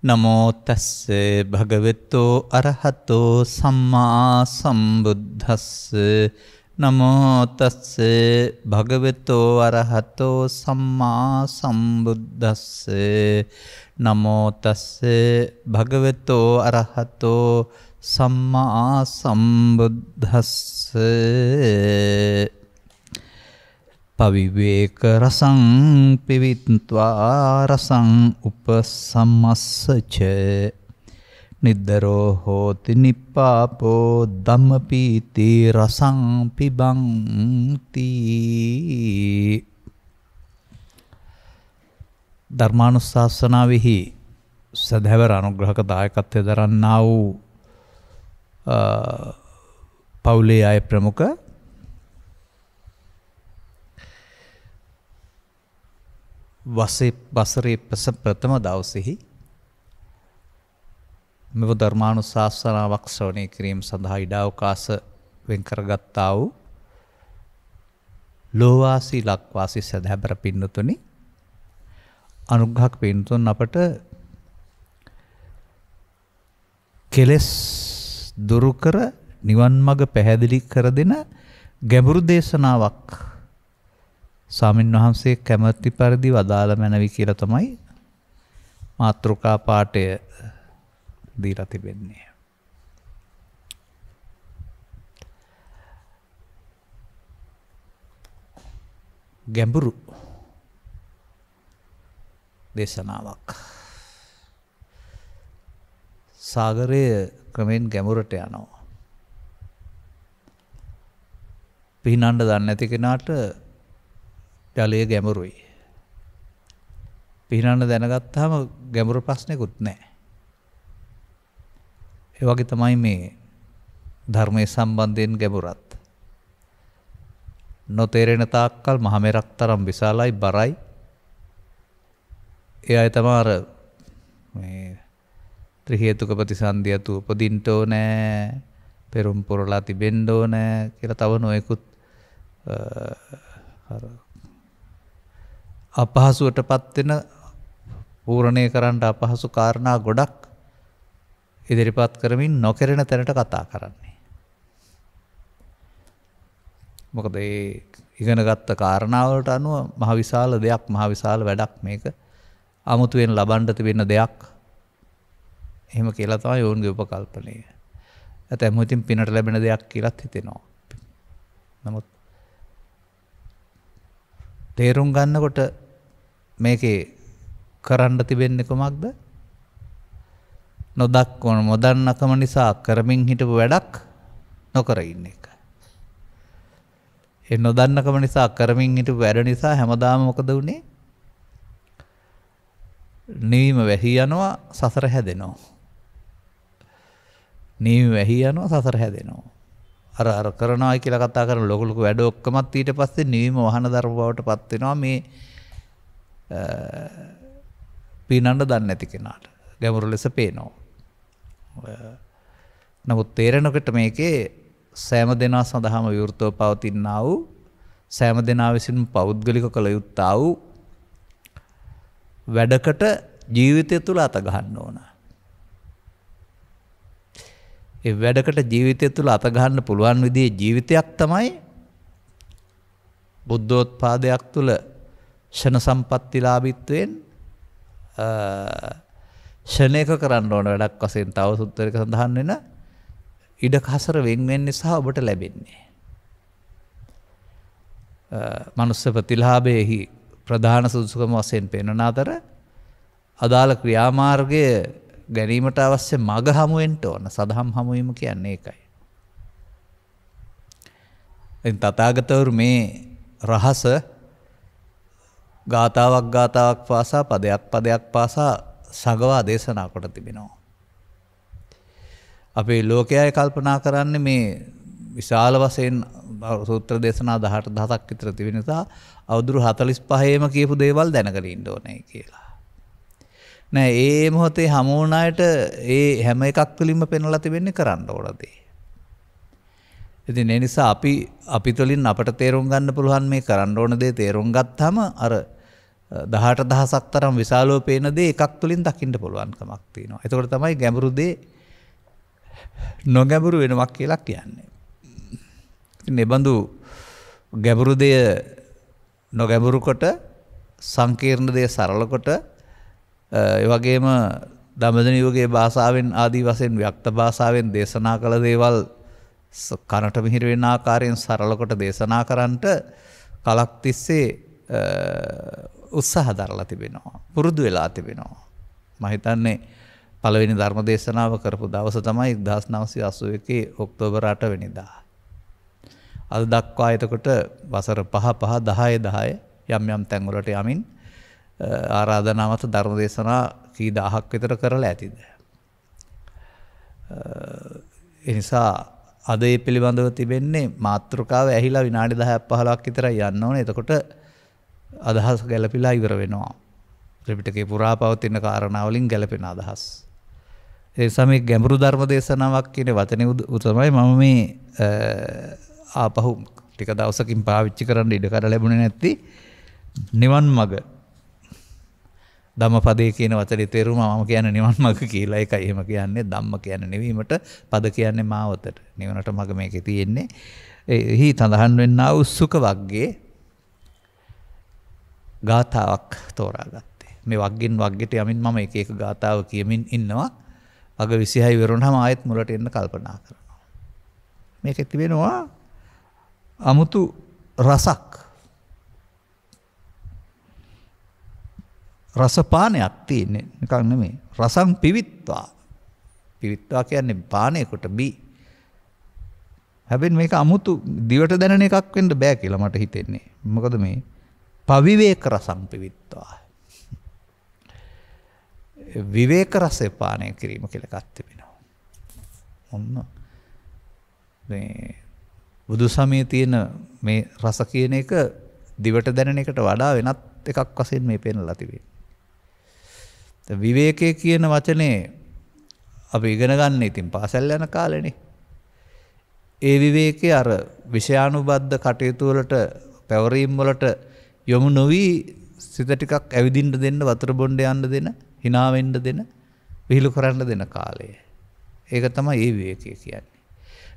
නමෝ තස්සේ භගවතෝ අරහතෝ සම්මා සම්බුද්දස්ස නමෝ තස්සේ භගවතෝ අරහතෝ සම්මා සම්බුද්දස්ස නමෝ තස්සේ භගවතෝ අරහතෝ සම්මා සම්බුද්දස්ස පවිවේක රසං පිවිත්වා රසං උපසම්මස්සච නිද්දරෝ හෝති නිපාපෝ ධම්මපීති රසං පිබන්ති. ධර්මානුශාසනාවෙහි සදහැවර අනුග්‍රහක දායකත්වය දරන්නා වූ පවුලේ අය ප්‍රමුඛ වසරේ ප්‍රථම දවසෙහි මෙව ධර්මානුශාසනාවක් ශ්‍රවණය කිරීම සඳහා ඉඩාවකාශ වෙන් කරගත්තා වූ ලෝවාසී ලක්වාසී සදහැබර පින්නතුනි, අනුග්‍රහක පින්නතුන් අපට කෙලෙස් දුරු කර නිවන් මඟ පැහැදිලි කර දෙන ගැඹුරු දේශනාවක් ස්වාමීන් වහන්සේ කැමැති පරිදි වදාළ මැනවි කියලා තමයි මාතෘකා පාඨය දීලා තිබෙන්නේ. ගැඹුරු දේශනාවක්. සාගරය ක්‍රමෙන් ගැඹුරට යනවා. පිහිනන්න දන්නේ නැති කෙනාට ජලය ගැඹුරුයි. පිහිනන්න දැනගත්තාම ගැඹුරු ප්‍රශ්නයකුත් නැහැ. ඒ වගේ තමයි මේ ධර්මයේ සම්බන්ධයෙන් ගැඹුරත්. නොතේරෙන තාක්කල් මහ මෙරක් තරම් විශාලයි බරයි. ඒ අය තමයි අර මේ ත්‍රි හේතුක ප්‍රතිසන්දිය තු උපදින්න ඕනේ, පෙරම් පුරලා තිබෙන්න ඕනේ කියලා තව නොයෙකුත් අර අපහසුවටපත් වෙන පූර්ණේ කරන්න අපහසු කාරණා ගොඩක් ඉදිරිපත් කරමින් නොකරන තැනට කතා කරන්නේ. මොකද ඒ ඉගෙනගත්ත කාරණාවලට අනුව මහ විශාල දෙයක්, මහ විශාල වැඩක්, මේක අමුතුවෙන් ලබන්න තිබෙන දෙයක්. එහෙම කියලා තමයි යෝන්ගේ උපකල්පනය. ඇතැම් ඉතින් පිනට ලැබෙන දෙයක් කියලාත් හිතෙනවා. නමුත් තේරුම් ගන්නකොට මේකේ කරන්න තිබෙන්නේ කොමක්ද? නොදන්නකම නිසා කරමින් හිටපු වැඩක් නොකර ඉන්න එක. ඒ නොදන්නකම නිසා කරමින් හිටපු වැඩ නිසා හැමදාම මොකද වුනේ? නිවීම වැහි යනවා, සසර හැදෙනවා. නිවීම වැහි යනවා, සසර හැදෙනවා. අර කරනවායි කියලා කතා කරන ලොකු ලොකු වැඩ ඔක්කොමත් ඊට පස්සේ නිවීම වහන ධර්ම බවට පත් වෙනවා මේ පිනන්න දන්නේ නැති කෙනාට. ගැඹුරු ලෙස පේනවා. නමුත් තේරෙනකොට මේකේ සෑම දෙනා සඳහාම විවෘතව පවතිනා වූ, සෑම දෙනා විසින් පෞද්ගලික කළ යුත්තා වූ වැඩකට ජීවිතය තුළ අත ගහන්න ඕන. ඒ වැඩකට ජීවිතය තුළ අත ගහන්න පුළුවන් විදිහේ ජීවිතයක් තමයි බුද්ධෝත්පාදයක් තුළ ෂණ සම්පත්තිලාභීත්වයෙන් ෂණයක කරන්න ඕන වැඩක් වශයෙන් තව සූත්‍රයක සඳහන් වෙන ඉඩ කසර වෙන් වෙන්නේ සහ ඔබට ලැබෙන්නේ. මනුස්ස ප්‍රතිලාභයේහි ප්‍රධාන සුදුසුකම වශයෙන් පෙන්වන අතර අදාළ ක්‍රියාමාර්ගය ගැනීමට අවශ්‍ය මඟ හමුවෙන්න ඕන. සදහම් හමුවීම කියන්නේ ඒකයි. එන් තථාගතවරු මේ රහස ගාතාවක් පාසා, පදයක් පාසා සගවා දේශනා කොට තිබෙනවා. අපේ ලෝකයයි කල්පනා කරන්නේ මේ විශාල වශයෙන් සූත්‍ර දේශනා 18,000ක් විතර තිබෙන නිසා අවුරුදු 45ේම කියපු දේවල් දැනගෙන ඉන්න ඕනේ කියලා. නෑ, ඒ මොහොතේ හමු වුණ අයට ඒ හැම එකක් තුළින්ම පෙන්වලා තිබෙන්නේ කරන්න ඕන දේ. ඉතින් ඒ නිසා අපි තුළින් අපට තේරුම් ගන්න පුළුවන් මේ කරන්න ඕන දේ තේරුම් ගත්තාම අර 18,000ක් තරම් විශාලව පේන දේ එකක් තුලින් දකින්න පුළුවන්කමක් තියෙනවා. එතකොට තමයි ගැඹුරු දේ නොගැඹුරු වෙනවක් කියලා කියන්නේ. ඉතින් මේ බඳු ගැඹුරු දේ නොගැඹුරු කොට සංකීර්ණ දේ සරල කොට ඒ වගේම දඹදෙණි යුගයේ භාෂාවෙන් ආදී වශයෙන් ව්‍යක්ත භාෂාවෙන් දේශනා කළ දේවල් කනට මිහිර වෙන ආකාරයෙන් සරල කොට දේශනා කරන්නට කලක් තිස්සේ උත්සාහ දරලා තිබෙනවා. පුරුදු වෙලා තිබෙනවා. මම හිතන්නේ පළවෙනි ධර්ම දේශනාව කරපු දවස තමයි 1981 ඔක්තෝබර් 8 වෙනිදා. අද දක්වා එතකොට වසර 5 10 යම් යම් තැන්වලට යමින් ආරාධනාවත ධර්ම දේශනා කී දහයක් විතර කරලා ඇතිද. ඒ නිසා අද මේ පිළිබඳව තිබෙන්නේ මාතෘකාව ඇහිලා විනාඩි 10ක් 15ක් විතරයි යන්න ඕනේ. එතකොට අදහස් ගැලපිලා ඉවර වෙනවා. ත්‍රිපිටකේ පුරා පවතින කාරණා වලින් ගැලපෙන අදහස්. ඒ නිසා මේ ගැඹුරු ධර්ම දේශනාවක් කියන වචනේ තමයි මම මේ ආපහු ටික දවසකින් පාවිච්චි කරන්න ඉඩ කඩ ලැබුණේ නැති නිවන් මඟ. ධම්මපදේ කියන වචනේ තේරුම මම කියන්නේ නිවන් මඟ කියලා. ඒකයි එහෙම කියන්නේ. ධම්ම කියන්නේ නෙවීමට, පද කියන්නේ මාවතට. නිවනට මඟ මේකේ තියෙන්නේ. එහි සඳහන් වෙන්නා වූ සුඛ වග්ගයේ ගාථාවක් තෝරාගත්තේ. මේ වග්ගෙන් වග්ගෙට යමින් මම එක එක ගාථාව කියමින් ඉන්නවා. අග 26 වෙරුණාම ආයෙත් මුලට එන්න කල්පනා කරනවා. මේකේ තිබෙනවා අමුතු රසක්. රසපානයක් තියෙන්නේ නිකන් නෙමෙයි. රසං පිවිත්වා. පිවිත්වා කියන්නේ පානයකට බී. හැබැයි මේක අමුතු දිවට දැනෙන එකක් වෙන්න බෑ කියලා මට හිතෙන්නේ. මොකද මේ පවිවේක රසං පිවිත්වා. විවේක රසය පානය කිරීම කියලා එකක් තිබෙනවා. ඔන්න මේ බුදු සමයේ තියෙන මේ රස කියන එක දිවට දැනෙන එකට වඩා වෙනත් එකක් වශයෙන් මේ පෙන්ලා තිබෙනවා. විවේකයේ කියන වචනේ අපි ඉගෙන ගන්න ඉතින් පාසල් යන කාලේනේ. ඒ විවේකයේ අර විෂයානුබද්ධ කටයුතු වලට පැවරීම් වලට යොමු නොවි සිත ටිකක් ඇවිදින්න දෙන්න, වතුර බොන්න යන්න දෙන, hina වෙන්න දෙන, විහිළු කරන්න දෙන කාලය. ඒක තමයි ඒ විවේකය කියන්නේ.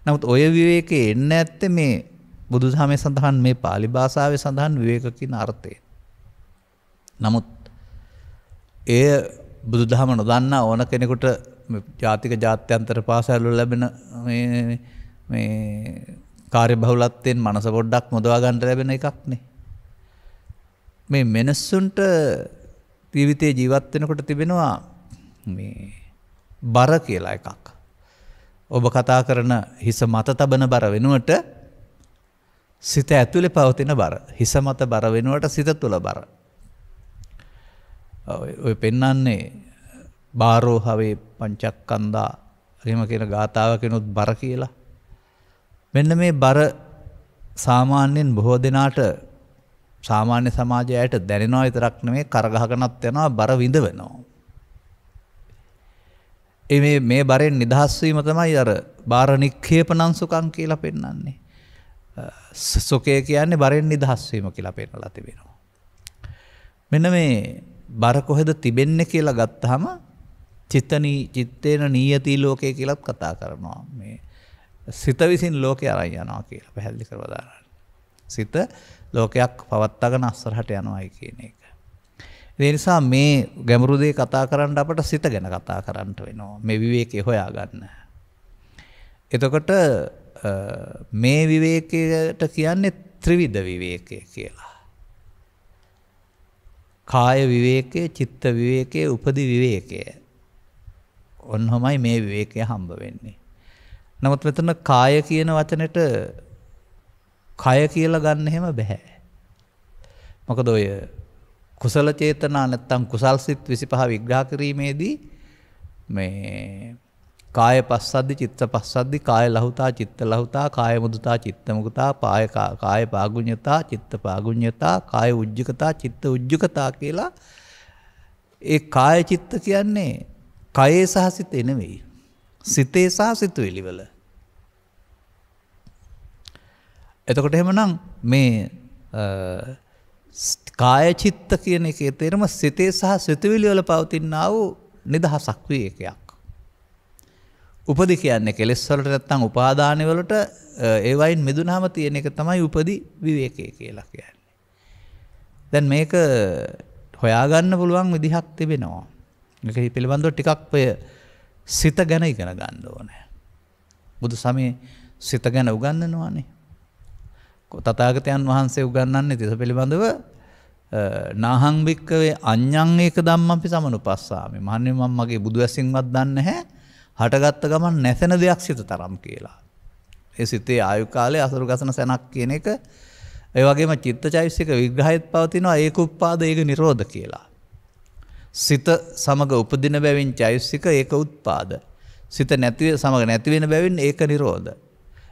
නමුත් ඔය විවේකයේ එන්නේ නැත්තේ මේ බුදුදහමේ සඳහන් මේ pāli භාෂාවේ සඳහන් විවේක කියන අර්ථය. නමුත් එය බුදුදහම නොදන්නා ඕන කෙනෙකුට ජාතික ජාත්‍යන්තර පාසල් වල ලැබෙන මේ කාර්යබහුලත්වයෙන් මනස පොඩ්ඩක් මොදවා ගන්න ලැබෙන එකක් නේ. මේ මිනිස්සුන්ට ජීවිතේ ජීවත් වෙනකොට තිබෙනවා මේ බර කියලා එකක්. ඔබ කතා කරන හිස මත තබන බර වෙනුවට සිත ඇතුලේ පවතින බර. හිස මත බර වෙනුවට සිත තුල බර. ඔය පෙන්වන්නේ බාරෝහවේ පංචක්කන්දා එහෙම කියන ගාතාවකිනුත් බර කියලා. මෙන්න මේ බර සාමාන්‍යයෙන් බොහෝ දෙනාට සාමාන්‍ය සමාජයට දැනෙනවා විතරක් නෙමෙයි කරගහගෙනත් යනවා බර විඳවනවා. මේ බරෙන් නිදහස් වීම තමයි අර බාර නික්ඛේපණං සුඛං කියලා පෙන්වන්නේ. සුඛය කියන්නේ බරෙන් නිදහස් වීම කියලා පෙන්වලා තිබෙනවා. මෙන්න මේ බර කොහෙද තිබෙන්නේ කියලා ගත්තාම චිත්තේන නීයති ලෝකේ කියලාත් කතා කරනවා. මේ සිත විසින් ලෝකේ අරන් යනවා කියලා පැහැදිලි කරලා දානවා. සිත ලෝකයක් පවත්වාගෙන අස්සරහට යනවායි කියන එක. ඒ නිසා මේ ගැඹුරු දේ කතා කරන්න අපට සිත ගැන කතා කරන්න වෙනවා. මේ විවේකේ හොයාගන්න. එතකොට මේ විවේකයට කියන්නේ ත්‍රිවිධ විවේකය කියලා. කාය විවේකයේ, චිත්ත විවේකයේ, උපදි විවේකයේ. ඔන්නෝමයි මේ විවේකය හම්බ වෙන්නේ. නමුත් මෙතන කාය කියන වචනෙට කය කියලා ගන්න හැම බෑ. මොකද ඔය කුසල චේතනා නැත්තම් කුසල් සිත් 25 විග්‍රහ කිරීමේදී මේ කාය පස්සද්දි, චිත්ත පස්සද්දි, කාය ලහුතා, චිත්ත ලහුතා, කාය මුදුතා, චිත්ත මුදුතා, කාය පාගුඤ්ඤතා, චිත්ත පාගුඤ්ඤතා, කාය උජ්ජකතා, චිත්ත උජ්ජකතා කියලා ඒ කාය චිත්ත කියන්නේ කයේ සහ සිතේ නෙවෙයි. සිතේ සහ සිතුවිලි වල. එතකොට එහෙමනම් මේ කාය චිත්ත කියන එකේ තේරුම සිතේ සහ සිතුවිලි වල පවතිනා වූ නිදහසක් විවේකයක්. උපදි කියන්නේ කෙලෙස් වලට නැත්තම් උපාදාන වලට ඒ වයින් මිදුනහම තියෙන එක තමයි උපදි විවේකය කියලා කියන්නේ. දැන් මේක හොයාගන්න පුළුවන් විදිහක් තිබෙනවා. මේක පිළිබඳව ටිකක් ඔය සිත ගැන ඉගෙන ගන්න ඕනේ. බුදු සමයේ සිත ගැන උගන්වනවානේ. තථාගතයන් වහන්සේ උගන්වන්නේ තිස පිළිබඳව නාහං භික්කවේ අඤ්ඤං ඒක ධම්මංපි සමනුපස්සාමි. මහන්නේ මම මගේ බුදු ඇසින්වත් දන්නේ නැහැ. හටගත්ත ගමන් නැසෙන දෙයක් සිත තරම් කියලා. ඒ සිතේ ආයු කාලය අසුරු ගසන සැනක් කියන එක ඒ වගේම චිත්තචෛතසික විග්‍රහයත් පවතිනවා ඒක උත්පාද ඒක නිරෝධ කියලා. සිත සමග උපදින බැවින් චෛතසික ඒක උත්පාද. සිත නැති සමග නැති වෙන බැවින් ඒක නිරෝධ.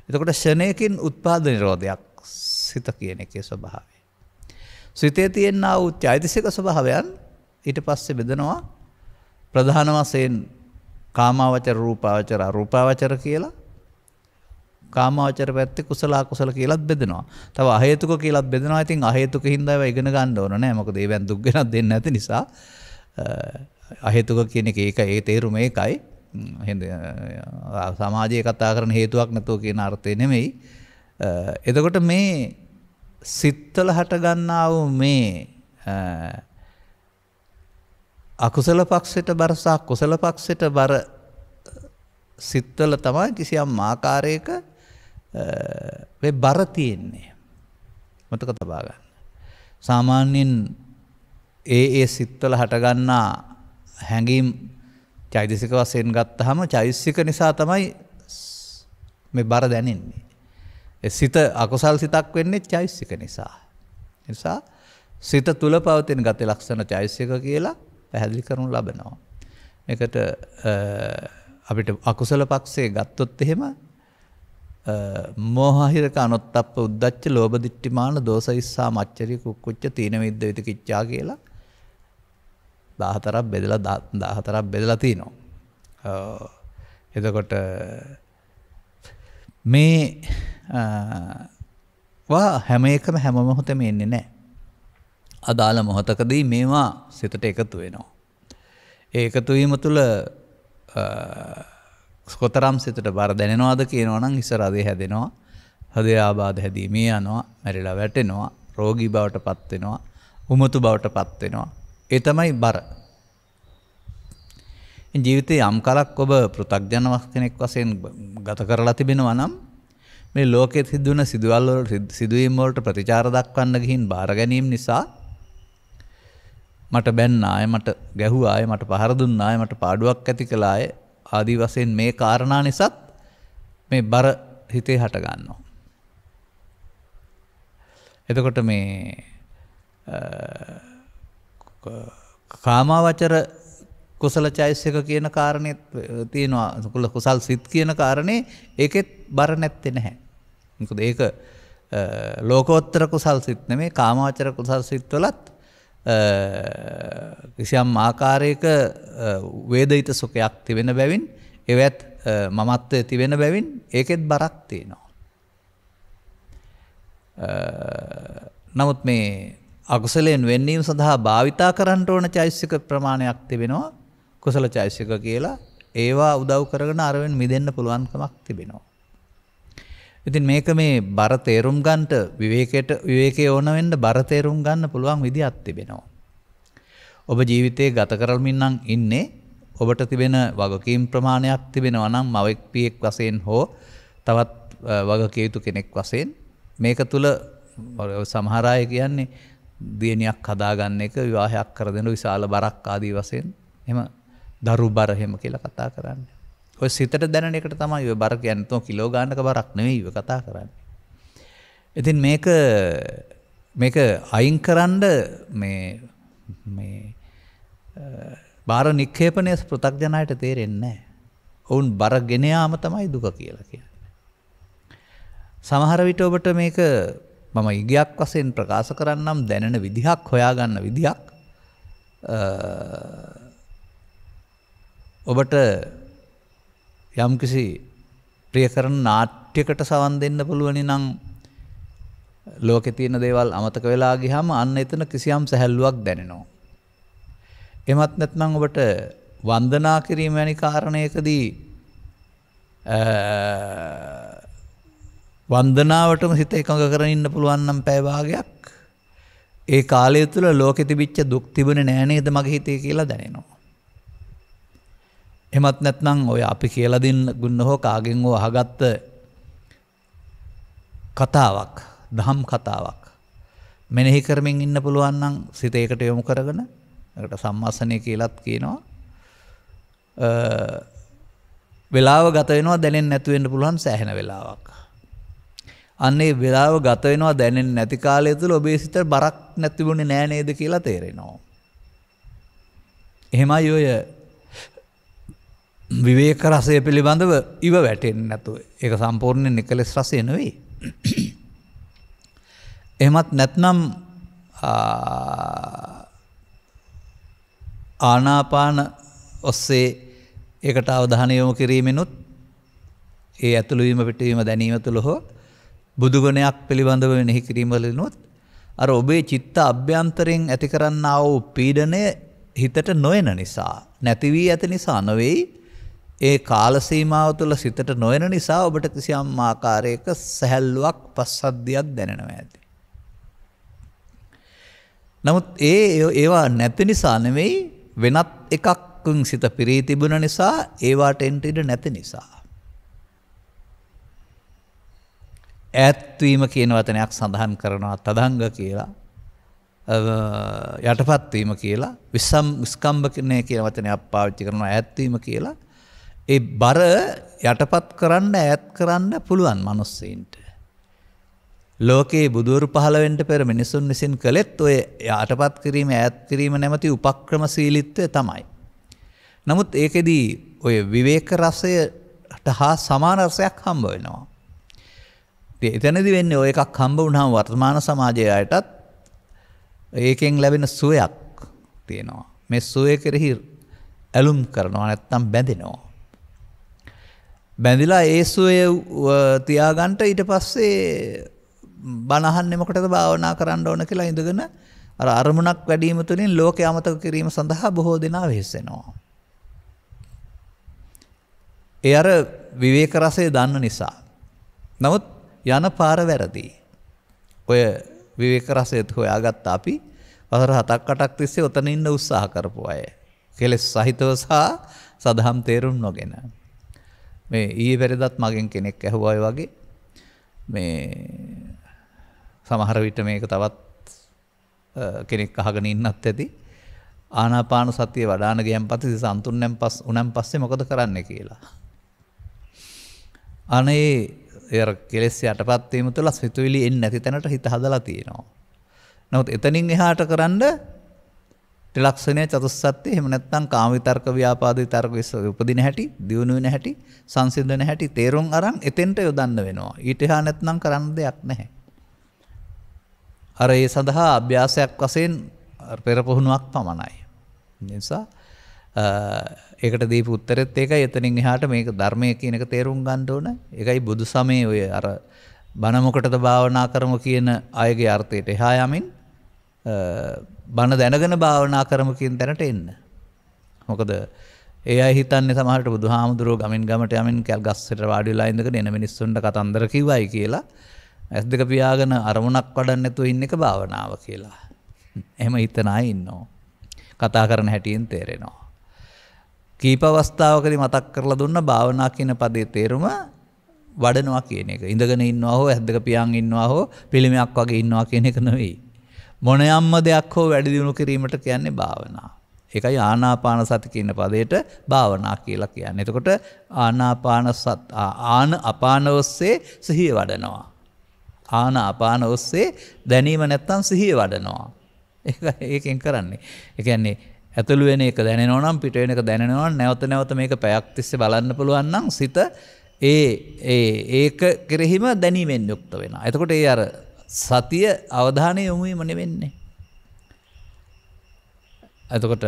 එතකොට ෂණයකින් උත්පාද නිරෝධයක් සිත කියන එකේ ස්වභාවය. සිතේ තියෙනා වූ චෛතසික ස්වභාවයන් ඊට පස්සේ බෙදනවා ප්‍රධාන වශයෙන් කාමාවචර රූපාවචර අරූපාවචර කියලා. කාමාවචර පැත්තේ කුසල අකුසල කියලාත් බෙදනවා. තව අහේතුක කියලාත් බෙදනවා. ඉතින් අහේතුක හින්දා ඒවා ඉගෙන ගන්න ඕන නෑ. මොකද ඒවෙන් දුක් ගෙනත් දෙන්නේ නැති නිසා අහේතුක කියන එක ඒ තේරුම ඒකයි. සමාජයේ කතා කරන හේතුවක් නැතුව කියන අර්ථය නෙමෙයි. එතකොට මේ සිත්වල හට ගන්නා වූ මේ අකුසල පක්ෂයට බර සහ කුසල පක්ෂයට බර සිත්වල තමයි කිසියම් ආකාරයක මේ බර තියෙන්නේ. මතක තබා ගන්න. සාමාන්‍යයෙන් ඒ සිත්වල හට ගන්නා හැඟීම් චෛතසික වශයෙන් ගත්තාම චෛතසික නිසා තමයි මේ බර දැනෙන්නේ. ඒ සිත අකුසල් සිතක් වෙන්නේ චෛතසික නිසා. ඒ නිසා සිත තුල පවතින ගති ලක්ෂණ චෛතසික කියලා පැහැදිලි කරනු ලබනවා. මේකට අපිට අකුසල පක්ෂයේ ගත්තොත් එහෙම මෝහහිරක අනොත්තප්ප උද්දච්ච ලෝභ දිට්ඨිමාන දෝස ඉස්සා මච්චරිය කුක්කුච්ච තීන මිද්ද විතකිච්ඡා කියලා 14ක් බෙදලා තිනවා. එතකොට මේ හැම එකම හැම මොහොතෙම එන්නේ නැහැ. අදාළ මොහොතකදී මේවා සිතට එකතු වෙනවා. ඒ එකතු වීම තුළ කොතරම් සිතට බර දැනෙනවද කියනවා නම් ඉස්සර හදේ හැදෙනවා. හදේ ආබාධ හැදීමේ යනවා, මැරිලා වැටෙනවා, රෝගී බවට පත් වෙනවා, උමතු බවට පත් වෙනවා. ඒ තමයි බර. ජීවිතේ යම් කලක් ඔබ පෘථග්ජන කෙනෙක් වශයෙන් ගත කරලා තිබෙනවා නම් මේ ලෝකයේ සිදුවන සිදුවීම් වලට ප්‍රතිචාර දක්වන්න ගිහින් බාර ගැනීම නිසා මට බැන්න ආය මට ගැහුවා ආය මට පහර දුන්නා ආය මට පාඩුවක් ඇති කළා ආය ආදී වශයෙන් මේ කාරණා නිසාත් මේ බර හිතේ හට ගන්නවා. එතකොට මේ කාමාවචර කුසල චෛතසික කියන කාරණේ තියෙනවා. කුසල් සිත් කියන කාරණේ ඒකෙත් බර නැත්තේ නැහැ. මොකද ඒක ලෝකෝත්තර කුසල් සිත් නෙමෙයි කාමාවචර කුසල් සිත් වලත් කිසියම් ආකාරයක වේදිත සුඛයක් තිබෙන බැවින් ඒවත් මමත්වයේ තිබෙන බැවින් ඒකෙත් බරක් තියෙනවා. නමුත් මේ අකුසලයෙන් වෙන්නීම සඳහා භාවිතා කරන්න ඕන චෛතසික ප්‍රමාණයක් තිබෙනවා කුසල චෛතසික කියලා. ඒවා උදව් කරගෙන අරවෙන් මිදෙන්න පුළුවන්කමක් තිබෙනවා. ඉතින් මේක මේ බර තේරුම් ගන්නට විවේකයේ ඕන වෙන්න බර තේරුම් ගන්න පුළුවන් විදියක් තිබෙනවා. ඔබ ජීවිතේ ගත කරමින් නම් ඉන්නේ ඔබට තිබෙන වගකීම් ප්‍රමාණයක් තිබෙනවා නම් මවෙක් පියෙක් වශයෙන් හෝ තවත් වගකිය යුතු කෙනෙක් වශයෙන් මේක තුල සමහර අය කියන්නේ දියණියක් හදාගන්න එක විවාහයක් කර දෙන විශාල බරක් ආදී වශයෙන් එහෙම දරු බර එහෙම කියලා කතා කරන්නේ. ඔය සිතට දැනෙන එකට තමයි ඔය බර කියන්නේ. තෝ කිලෝ ගන්නක බරක් නෙවෙයි ඔය කතා කරන්නේ. ඉතින් මේක අයින් කරන්න මේ බාර නික්ෂේපණය පෘථග්ජනයට තේරෙන්නේ නැහැ. ඔවුන් බර ගෙන යාම තමයි දුක කියලා කියන්නේ. සමහර විට ඔබට මේක මම ඉගයක් වශයෙන් ප්‍රකාශ කරන්නම් දැනෙන විදිහක් හොයාගන්න විදිහක් ඔබට යම්කිසි ප්‍රිය කරන නාට්‍යයකට සවන් දෙන්න පුළුවනි නම් ලෝකේ තියෙන දේවල් අමතක වෙලා ගියාම අන්න එතන කිසියම් සැහැල්ලුවක් දැනෙනවා. එමත් නැත්නම් ඔබට වන්දනා කිරීම වැනි කාරණයකදී වන්දනාවටම හිත එකඟ කරගෙන ඉන්න පුළුවන් නම් පැය භාගයක් ඒ කාලය තුල ලෝකෙ තිබිච්ච දුක් තිබුණේ නෑ නේද මගේ හිතේ කියලා දැනෙනවා. එමත් නැත්නම් ඔය අපි කියලා දුන්න හෝ කාගෙන් හෝ අහගත්ත කතාවක්, දහම් කතාවක් මෙනෙහි කරමින් ඉන්න පුළුවන් නම් සිත ඒකට යොමු කරගෙන ඒකට සම්මාසනය කියලාත් කියනවා. වෙලාව ගත වෙනවා දැනෙන්නේ නැතු වෙන්න පුළුවන් සෑහෙන වෙලාවක්. අන්නේ වෙලාව ගත වෙනවා දැනෙන්නේ නැති කාලය තුල ඔබේ සිතට බරක් නැතිුනේ නෑ නේද කියලා තේරෙනවා. එහෙමයි ඔය විවේක රසය පිළිබඳව ඉව වැටෙන්නේ නැතුව. ඒක සම්පූර්ණයෙන් නිකලස් රසය නෙවෙයි. එහෙමත් නැත්නම් ආනාපාන ඔස්සේ ඒකට අවධානය යොමු කිරීමෙනුත් ඒ ඇතුළු වීම පිටවීම දැනීම තුළ හෝ බුදුගුණයක් පිළිබඳව මෙනෙහි කිරීම වලිනුත් අර ඔබේ චිත්ත අභ්‍යන්තරයෙන් ඇති කරන්නා වූ පීඩනය හිතට නොයන නිසා නැති වී ඇති නිසා නෙවෙයි ඒ කාල සීමාව තුළ සිතට නොයන නිසා ඔබට කිසියම් ආකාරයක සැහැල්ලුවක් පස්සද්ධියක් දැනෙනවා ඇති. නමුත් ඒවා නැති නිසා නෙවෙයි වෙනත් එකකින් සිත පිරී තිබුණ නිසා ඒවාට එන්න ඉඩ නැති නිසා. ඈත්වීම කියන වචනයක් සඳහන් කරනවා තදංග කියලා. යටපත් වීම කියලා විස්කම්බකනේ කියන වචනයක් පාවිච්චි කරනවා ඈත්වීම කියලා. ඒ බර යටපත් කරන්න ඈත් කරන්න පුළුවන් මිනිස්සෙන්ට. ලෝකේ බුදුරු පහළ වෙන්න පෙර මිනිසුන් විසින් කළෙත් ඔය යටපත් කිරීම ඈත් කිරීම නැමැති උපක්‍රමශීලීත්වය තමයි. නමුත් ඒකෙදී ඔය විවේක රසයට හා සමාන රසයක් හම්බ වෙනවා. එතනදී වෙන්නේ ඔය එකක් හම්බ වුණාම වර්තමාන සමාජයේ අයටත් ඒකෙන් ලැබෙන සුවයක් තියෙනවා. මේ සුවය කෙරෙහි ඇලුම් කරනවා නැත්නම් බැඳෙනවා. බැඳිලා ඒ සුවය තියාගන්න ඊට පස්සේ බණ අහන්නේ මොකටද භාවනා කරන්න ඕන කියලා ඉඳගෙන අර අරමුණක් වැඩිම තුලින් ලෝකය අමතක කිරීම සඳහා බොහෝ දෙනා වෙහෙසෙනවා. ඒ අර විවේක රසය දන්න නිසා. නමුත් යන පාර වැරදි. ඔය විවේක රසයත් හොයාගත්ත අපි වසර 7ක් 8ක් තිස්සේ උතන ඉන්න උත්සාහ කරපු අය. කෙලෙස් සහිතව සහ සදහම් තේරුම් නොගෙන. මේ ඊයේ පෙරේදත් මගෙන් කෙනෙක් ඇහුවා වගේ මේ සමහර විට මේක තවත් කෙනෙක් අහගෙන ඉන්නත් ඇති ආනාපාන සතිය වඩාන ගියන් පස්සේ සම්තුන්නම් උනම් පස්සේ මොකද කරන්නේ කියලා. අනේ එර කෙලෙස් යටපත් වීම තුළ සිතුවිලි එන්නේ නැති තැනට හිත හදලා තියෙනවා. නමුත් එතනින් එහාට කරන්න ත්‍රිලක්ෂණය චතුස්සත්ත්‍ය එහෙම නැත්නම් කාම විතර්ක ව්‍යාපාද විතර්ක උපදින හැටි, දියුණු වෙන හැටි, සංසිඳන හැටි තේරුම් අරන් එතෙන්ට යොදන්න වෙනවා. ඊට එහා නැත්නම් කරන්න දෙයක් නැහැ. අර ඒ සඳහා අභ්‍යාසයක් වශයෙන් පෙර පුහුණුවක් පමණයි. නිසා ඒකට දීපු උත්තරෙත් ඒකයි එතනින් එහාට මේක ධර්මය කියන එක තේරුම් ගන්න ඕන. ඒකයි බුදු සමයේ ඔය අර බණ මොකටද භාවනා කරමු කියන අයගේ අර්ථයට එහා යමින් බණ දැනගෙන භාවනා කරමු කියන තැනට එන්න. මොකද ඒ අය හිතන්නේ සමහරට බුදුහාමුදුරුවෝ ගමින් ගමට යමින් කැල් ගස්සට වාඩි වෙලා ඉඳගෙන එන මිනිස්සුන්ට කතන්දර කිව්වයි කියලා ඇස් දෙක පියාගෙන අරමුණක් වඩන්න නැතුව ඉන්න එක භාවනාව කියලා. එහෙම හිතන අය ඉන්නවා. කතා කරන හැටියෙන් තේරෙනවා. කීප අවස්ථාවකදී මතක් කරලා දුන්න භාවනා කියන පදේ තේරුම වඩනවා කියන එක. ඉඳගෙන ඉන්නවා හෝ ඇස් දෙක පියාන් ඉන්නවා හෝ පිළිමයක් වගේ ඉන්නවා කියන එක නෙවෙයි. මොනියම්ම දෙයක් හෝ වැඩි දියුණු කිරීමට කියන්නේ භාවනා. ඒකයි ආනාපාන සති කියන පදයට භාවනා කියලා කියන්නේ. එතකොට ආන අපාන ඔස්සේ සිහිය වඩනවා. ආන අපාන ඔස්සේ දැනීම නැත්තම් සිහිය වඩනවා. ඒකෙන් කරන්නේ. ඒ කියන්නේ ඇතුළු වෙන එක දැනෙනවා නම් පිට වෙන එක දැනෙනවා නම් නැවත නැවත මේක පැයක් තිස්සේ බලන්න පුළුවන් නම් සිත ඒක කෙරෙහිම දැනීමෙන් යුක්ත වෙනවා. එතකොට ඒ අර සතිය අවධානය යොමු වීම නෙවෙන්නේ. එතකොට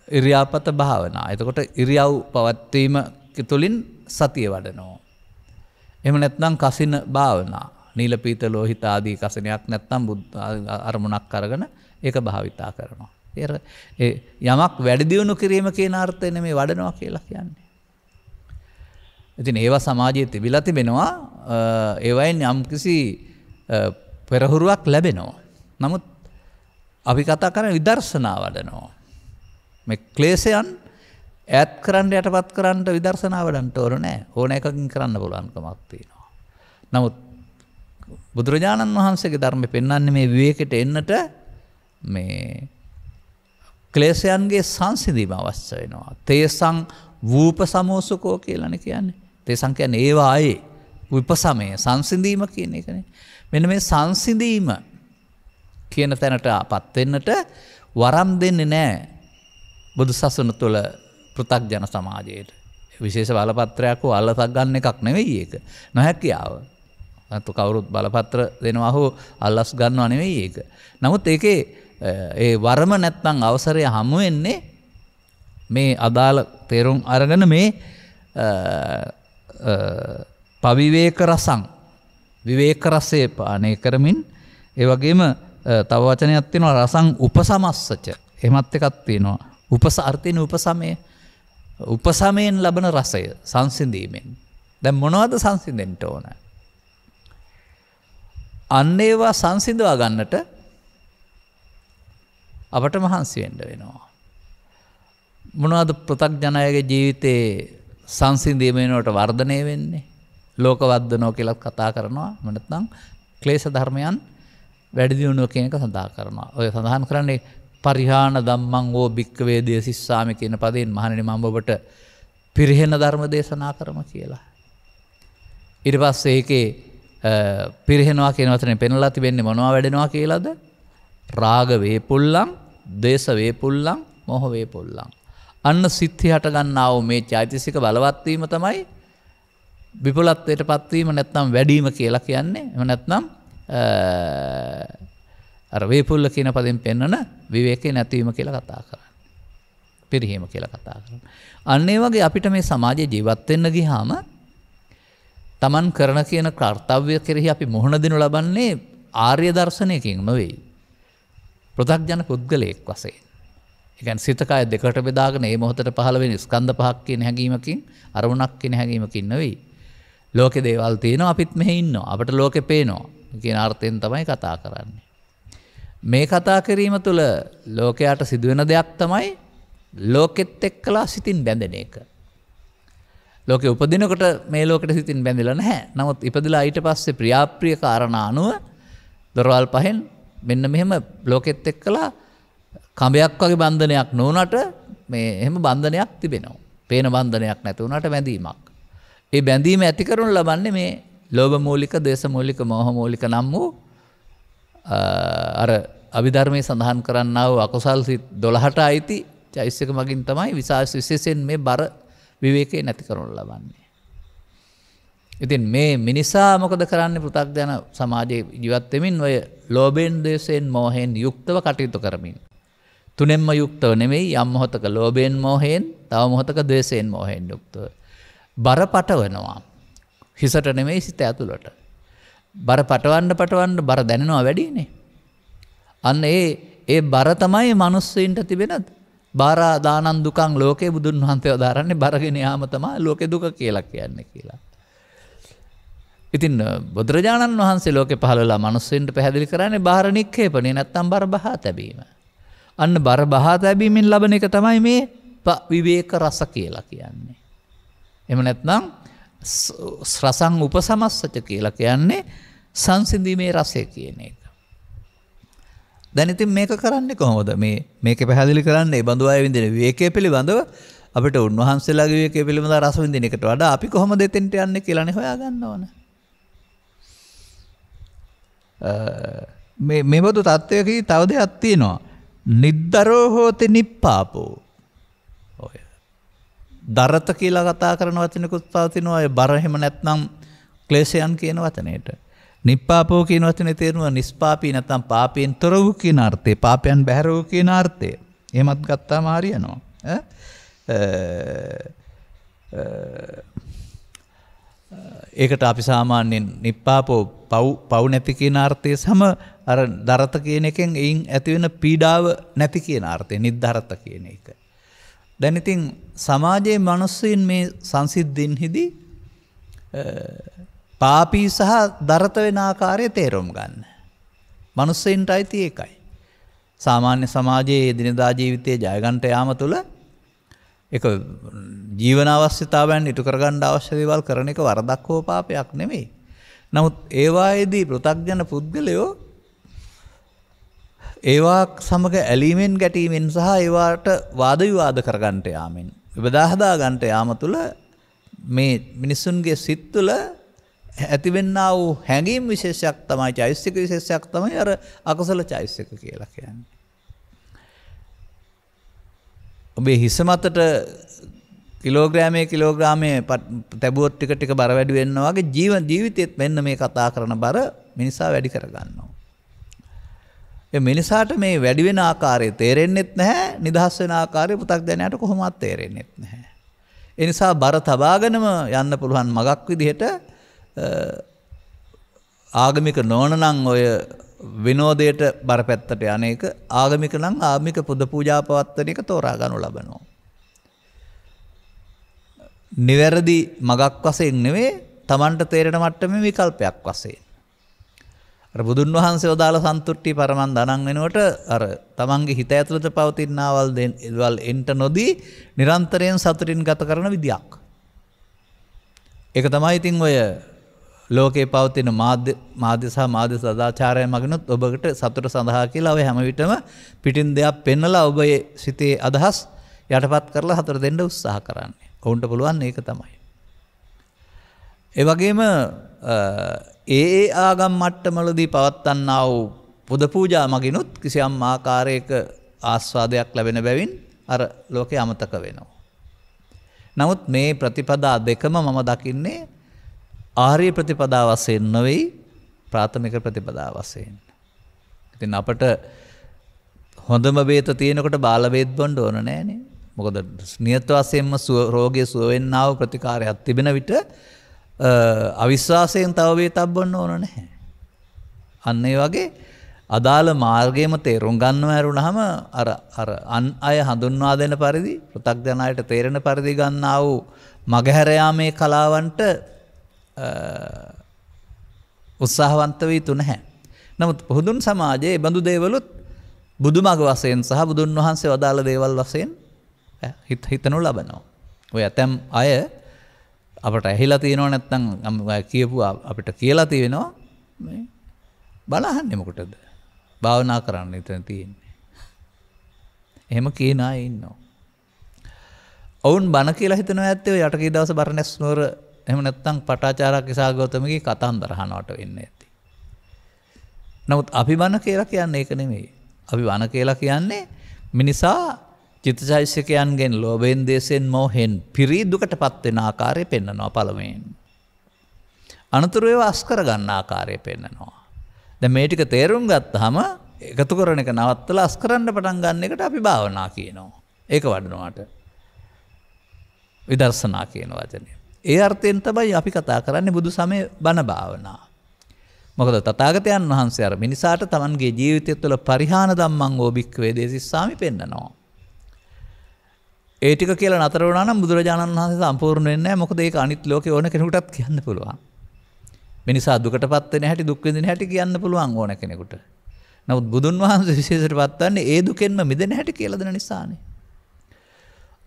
ඉරියාපත භාවනා. එතකොට ඉරියව් පවත්වීම තුළින් සතිය වඩනවා. එහෙම නැත්නම් කසින භාවනා. නීල පීත ලෝහිත ආදී කසනයක් නැත්නම් බුද්ධ අරමුණක් අරගෙන ඒක භාවිතා කරනවා. ඒ යමක් වැඩි දියුණු කිරීම කියන අර්ථය නෙමෙයි වඩනවා කියලා කියන්නේ. ඉතින් ඒවා සමාජයේ තිබිලා තිබෙනවා. ඒවයින් යම්කිසි පෙරහුරුවක් ලැබෙනවා. නමුත් අපි කතා කරන්නේ විදර්ශනා වඩනවා. මේ ක්ලේශයන් ඈත් කරන්න යටපත් කරන්න විදර්ශනා වඩන්න ඕන නැහැ. ඕන එකකින් කරන්න පුළුවන්කමක් තියෙනවා. නමුත් බුදුරජාණන් වහන්සේගේ ධර්මෙ පෙන්වන්නේ මේ විවේකයට එන්නට මේ ක්ලේශයන්ගේ සංසිඳීම අවශ්‍ය වෙනවා. තේසං වූප සමෝසකෝ කියලානේ කියන්නේ. තේසං කියන්නේ ඒවා ආයේ විපසමය සංසිඳීම කියන එකනේ. මෙන්න මේ සංසිඳීම කියන තැනටපත් වෙන්නට වරම් දෙන්නේ නැහැ බුදු සසුන තුළ පෘථග්ජන සමාජයට. විශේෂ බලපත්‍රයක් හෝ අල්ලසක් ගන්න එකක් නෙවෙයි ඒක. නොහැකියාව. නැත්නම් කවුරුත් බලපත්‍ර දෙනවා හෝ අල්ලස් ගන්නව නෙවෙයි ඒක. නමුත් ඒකේ ඒ වරම නැත්නම් අවසරය හමු වෙන්නේ මේ අදාළ තේරුම් අරගෙන මේ පවිවේක රසං විවේක රසයේ පානය කරමින් ඒ වගේම තව වචනයක් තියෙනවා රසං උපසමස්සච. එහෙමත් එකක් තියෙනවා. අර්ථයෙන් උපසමය. උපසමයෙන් ලබන රසය සංසිඳීමෙන්. දැන් මොනවද සංසිඳෙන්න ඕන? අන්න ඒවා සංසිඳවා ගන්නට අපට මහන්සි වෙන්න වෙනවා. මොනවද පෘථග්ජනයාගේ ජීවිතේ සංසිඳීම වෙනකොට වර්ධනය වෙන්නේ? ලෝකවර්ධනෝ කියලා කතා කරනවා. නැත්නම් ක්ලේශ ධර්මයන් වැඩි දියුණුව කියන එක සඳහන් කරනවා. ඔය සඳහන් කරන්නේ පරිහාන ධම්මං ඕ භික්ඛවේ දේසිස්සාමි කියන පදයෙන් මහණෙනි මම ඔබට පිරිහෙන ධර්ම දේශනා කරමු කියලා. ඊට පස්සේ ඒකේ පිරිහෙනවා කියන වචනේ පෙන්වලා තිබෙන්නේ මොනවා වැඩෙනවා කියලාද? රාග වේපුල්ලං, දේශ වේපුල්ලං, මොහ වේපුල්ලං. අන්න සිත්හි හට ගන්නා වූ මේ චෛතසික බලවත් වීම තමයි විපුලත්වයටපත් වීම නැත්නම් වැඩිම කියලා කියන්නේ. එහෙම නැත්නම් අර වේපුල්ල කියන පදයෙන් පෙන්වන විවේකේ නැතිවීම කියලා කතා කරන්නේ. පිරිහීම කියලා කතා කරන්නේ. අන්න ඒ වගේ අපිට මේ සමාජයේ ජීවත් වෙන්න ගියාම Taman කරන කියන කාර්යය කෙරෙහි අපි මොහොන දෙනු ලබන්නේ ආර්ය දර්ශනයකින් නෙවෙයි. පෘථග්ජන පුද්ගලයෙක් වශයෙන්. ඒ කියන්නේ සිත කය දෙකට බෙදාගෙන මේ මොහොතට පහළ වෙන ස්කන්ධ පහක් කියන හැඟීමකින් අරමුණක් කියන හැඟීමකින් නෙවෙයි. ලෝකේ දේවල් තියෙනවා අපිත් මෙහි ඉන්නවා. අපට ලෝකේ පේනවා. කියන අර්ථයෙන් තමයි කතා කරන්නේ. මේ කතා කිරීම තුළ ලෝකයට සිදුවෙන දෙයක් තමයි ලෝකෙත් එක්කලා සිතින් බැඳෙන එක. ලෝකෙ උපදිනකොට මේ ලෝකෙට සිතින් බැඳිලා නැහැ. නමුත් ඉපදලා ඊට පස්සේ ප්‍රියාප්‍රිය කාරණා අනුව දොරවල් පහෙන් මෙන්න මෙහෙම ලෝකෙත් එක්කලා කඹයක් වගේ බන්ධනයක් නොවුනට මේ එහෙම බන්ධනයක් තිබෙනවා. පේන බන්ධනයක් නැති වුණාට බැඳීමක්. ඒ බැඳීම ඇති කරනු ලබන්නේ මේ ලෝභ මූලික, දේශ මූලික, මෝහ මූලික නම් වූ අර අභිධර්මයේ සඳහන් කරන්නා වූ අකුසල් සිත් 12ට අයිති චෛසික මගින් තමයි විශේෂයෙන් මේ බර විවේකේ නැති කරනු ලබන්නේ. ඉතින් මේ මිනිසා මොකද කරන්නේ? පෘථග්ජන සමාජයේ ජීවත් වෙමින් ඔය ලෝභයෙන්, දේශයෙන්, මෝහයෙන් යුක්තව කටයුතු කරමින්. තුනෙන්ම යුක්තව නෙමෙයි, යම් මොහතක ලෝභයෙන්, මෝහයෙන්, තව මොහතක දේශයෙන්, මෝහයෙන් යුක්තව. බර පටවනවා. හිසට නෙමෙයි සිත ඇතුළට. බර පටවන්න බර දැනෙනවා වැඩිනේ. අන්න ඒ බර තමයි මිනිස්සුන්ට තිබෙන බාරා දානං දුකං ලෝකේ බුදුන් වහන්සේ වදාරන්නේ බරගෙන යාම තමයි ලෝකේ දුක කියලා කියන්නේ කියලා. ඉතින් බුදුරජාණන් වහන්සේ ලෝකේ පහළ වෙලා මිනිස්සුන්ට පැහැදිලි කරන්නේ බාහිර නික්කේපණේ නැත්තම් බර බහා තැබීම. අන්න බර බහා තැබීමෙන් ලබන එක තමයි මේ විවේක රස කියලා කියන්නේ. එහෙම නැත්නම් රසං උපසමස්සච කියලා කියන්නේ සංසිඳීමේ රසය කියන එක. දැන් ඉතින් මේක කරන්නේ කොහොමද? මේක පැහැදිලි කරන්නේ ඒ බඳු අය විඳින විවේකයේ පිළිබඳව අපිට උන්වහන්සේලාගේ විවේකයේ පිළිබඳව රස විඳින එකට වඩා අපි කොහොමද එතෙන්ට යන්නේ කියලානේ හොයාගන්න ඕන. මේ බඳු තත්වයකදී තව දෙයක් තියෙනවා. නිද්දරෝ හෝති නිප්පාපෝ. ඔය දරත කියලා කතා කරන වචනකුත් පවතිනවා. ඒ බර එහෙම නැත්නම් ක්ලේශයන් කියන වචනේට. නිප්පාපෝ කියන වචනේ තේරුම නිස්පාපී නැත්නම් පාපයෙන් තොර වූ කියන අර්ථය. පාපයන් බැහැර වූ කියන අර්ථය. එහෙමත් ගත්තාම හරියනවා. ඒකට අපි සාමාන්‍යයෙන් නිප්පාපෝ පව් නැති කියන අර්ථය සම අර දරත කියන එකෙන් එයින් ඇති වෙන පීඩාව නැති කියන අර්ථය නිද්දරත කියන එක. දැන් ඉතින් සමාජයේ මිනිස්සුන් මේ සංසිද්ධීන්හිදී පාපී සහ දරත වෙන ආකාරය තේරුම් ගන්න. මිනිස්සුන්ට අයිති ඒකයි. සාමාන්‍ය සමාජයේ දිනදා ජීවිතයේ ජය ගන්නට යාම තුළ ඒක ජීවන අවශ්‍යතාවයන් ඉටු කරගන්න අවශ්‍ය දේවල් කරන එක වරදක් හෝ පාපයක් නෙමෙයි. නමුත් ඒවායේදී පෘථග්ජන පුද්ගලයෝ ඒවා සමග ඇලීමෙන් ගැටීමෙන් සහ ඒවාට වාද විවාද කරගන්නට යාමෙන් බෙදා හදා ගන්නට යාම තුළ මේ මිනිසුන්ගේ සිත් තුළ ඇතිවෙන්නා වූ හැඟීම් විශේෂයක් තමයි චෛතසික විශේෂයක් තමයි අර අකුසල චෛතසික කියලා කියන්නේ. ඔබේ හිස මතට කිලෝග්‍රාමයේ තැබුවොත් ටික ටික බර වැඩි වෙනවා වගේ ජීවිතෙත් මෙන්න මේ කතා කරන බර මිනිසා වැඩි කරගන්නවා. ඒ මිනිසාට මේ වැඩි වෙන ආකාරය තේරෙන්නෙත් නැහැ, නිදහස් වෙන ආකාරය පු탁ජනයාට කොහොමවත් තේරෙන්නෙත් නැහැ. ඒ නිසා බර තබාගෙනම යන්න පුළුවන් මගක් විදිහට ආගමික නොවන නම් ඔය විනෝදයට බරපැත්තට යන එක, ආගමික නම් ආගමික පුද පූජා පවත්වන එක තෝරා ගන්නු ලබනවා. නිවැරදි මගක් වශයෙන් නෙවෙයි, Tamanට තේරෙන මට්ටමේ විකල්පයක් වශයෙන්. අර බුදුන් වහන්සේ වදාළ සන්තුට්ටි පරමන් දනන් වෙනකොට අර තමන්ගේ හිත ඇතුළත පවතිනවල් දේවල් එන්ට නොදී නිරන්තරයෙන් සතුටින් ගත කරන විදියක්. ඒක තමයි ඉතින් ඔය ලෝකේ පවතින මාධ්‍ය සහ මාධ්‍ය සදාචාරය මගිනුත් ඔබකට සතුට සඳහා කියලා ඔය හැම විටම පිටින් දෙයක් පෙන්නලා ඔබේ සිතේ අදහස් යටපත් කරලා සතුට දෙන්න උත්සාහ කරන්නේ. ඔවුන්ට පුළුවන් ඒක තමයි. ඒ වගේම ඒ ආගම් මට්ටමවලදී පවත්වන්නා වූ පුද පූජා මගිනුත් කිසියම් ආකාරයක ආස්වාදයක් ලැබෙන බැවින් අර ලෝකේ අමතක වෙනවා. නමුත් මේ ප්‍රතිපදා දෙකම මම දකින්නේ ආර්ය ප්‍රතිපදා වශයෙන් නෙවෙයි, ප්‍රාථමික ප්‍රතිපදා වශයෙන්. ඉතින් අපට හොඳම බේත තියෙනකොට බාල බේත් බොන්න ඕන නෑනේ. මොකද නියත වශයෙන්ම රෝගයේ සුව වෙන්නා වූ ප්‍රතිකාරයක් තිබෙන විට අවිශ්වාසයෙන් තව වේතක් බොන්න ඕන නැහැ. අන්න ඒ වගේ අදාළ මාර්ගයේම තේරුම් ගන්නව ඇරුණාම අර අන් අය හඳුන්වා දෙන පරිදි පෘථග්ජනයට තේරෙන පරිදි ගන්නා වූ මගහැර යාමේ කලාවන්ට උත්සාහවන්ත වී තු නැහැ. නමුත් පොදුන් සමාජයේ බඳු දේවලුත් බුදුමග වශයෙන් සහ බුදුන් වහන්සේ වදාළ දේවල් වශයෙන් හිතනු ලබනවා. ඔය ඇතම් අය අපට ඇහිලා තියෙනව නැත්නම් කියපු අපිට කියලා තියෙනවා මේ බලහන්නේ මොකටද? භාවනා කරන්න ඉතින් තියෙන්නේ. එහෙම කියන අය ඉන්නවා. ඔවුන් බණ කියලා හිතනවා ඇත්තේ ඔය යටකී දවස බරණැස් නුවර එහෙම නැත්නම් පටාචාරා කිසాగෞතමගේ කතන්දර අහනවට වෙන්නේ ඇති. නමුත් අපි බණ කියලා කියන්නේ ඒක නෙමෙයි. අපි බණ කියලා කියන්නේ මිනිසා චිත්තචෛතසිකයන්ගෙන් ලෝභයෙන් දේශයෙන් මොහෙන් පිරී දුකටපත් වෙන ආකාරය පෙන්වනවා පළමුවෙන්. අනතුරු ඒවා අස් කර ගන්න ආකාරය පෙන්වනවා. දැන් මේ ටික තේරුම් ගත්තාම එකතු කරන එක නවත්තලා අස් කරන්න පටන් ගන්න එකට අපි භාවනා කියනවා. ඒක වඩනවාට විදර්ශනා කියන වචනේ. ඒ අර්ථයෙන් තමයි අපි කතා කරන්නේ බුදු සමය බණ භාවනා. මොකද තථාගතයන් වහන්සේ අර මිනිසාට Tamanගේ ජීවිතය තුළ පරිහාන ධම්මං ඕබික්ක වේදේසිස්සාමි පෙන්නනවා. ඒ ටික කියලා නතර වුණා නම් බුදුරජාණන් වහන්සේ සම්පූර්ණ වෙන්නේ නැහැ. මොකද ඒක අනිත් ලෝකේ ඕන කෙනෙකුටත් කියන්න පුළුවන්. මිනිසා දුකටපත් වෙන හැටි, දුක් විඳින හැටි කියන්න පුළුවන් ඕන කෙනෙකුට. නමුත් බුදුන් වහන්සේ විශේෂයටපත් වන්නේ ඒ දුකෙන්ම මිදෙන හැටි කියලා දෙන නිසානේ.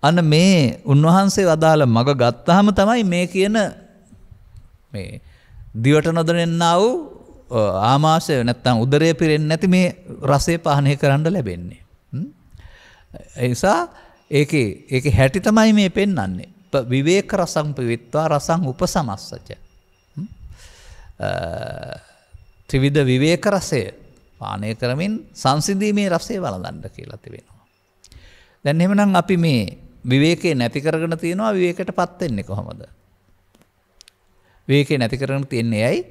අන්න මේ උන්වහන්සේ වදාළ මග ගත්තාම තමයි මේ කියන මේ දිවට නොදැනෙන්නා වූ ආමාශය නැත්තම් උදරය පිරෙන්නේ නැති මේ රසය පානය කරන්න ලැබෙන්නේ. ඒ නිසා ඒකේ හැටි තමයි මේ පෙන්වන්නේ. විවේක රසං පවිත්වා රසං උපසමස්සච. ත්‍රිවිධ විවේක රසය පානය කරමින් සංසිඳීමේ රසය වළඳන්න කියලා තිබෙනවා. දැන් එහෙමනම් අපි මේ විවේකේ නැති කරගෙන තියෙනවා. විවේකයටපත් වෙන්නේ කොහොමද? විවේකේ නැති කරගෙන තියන්නේ ඇයි?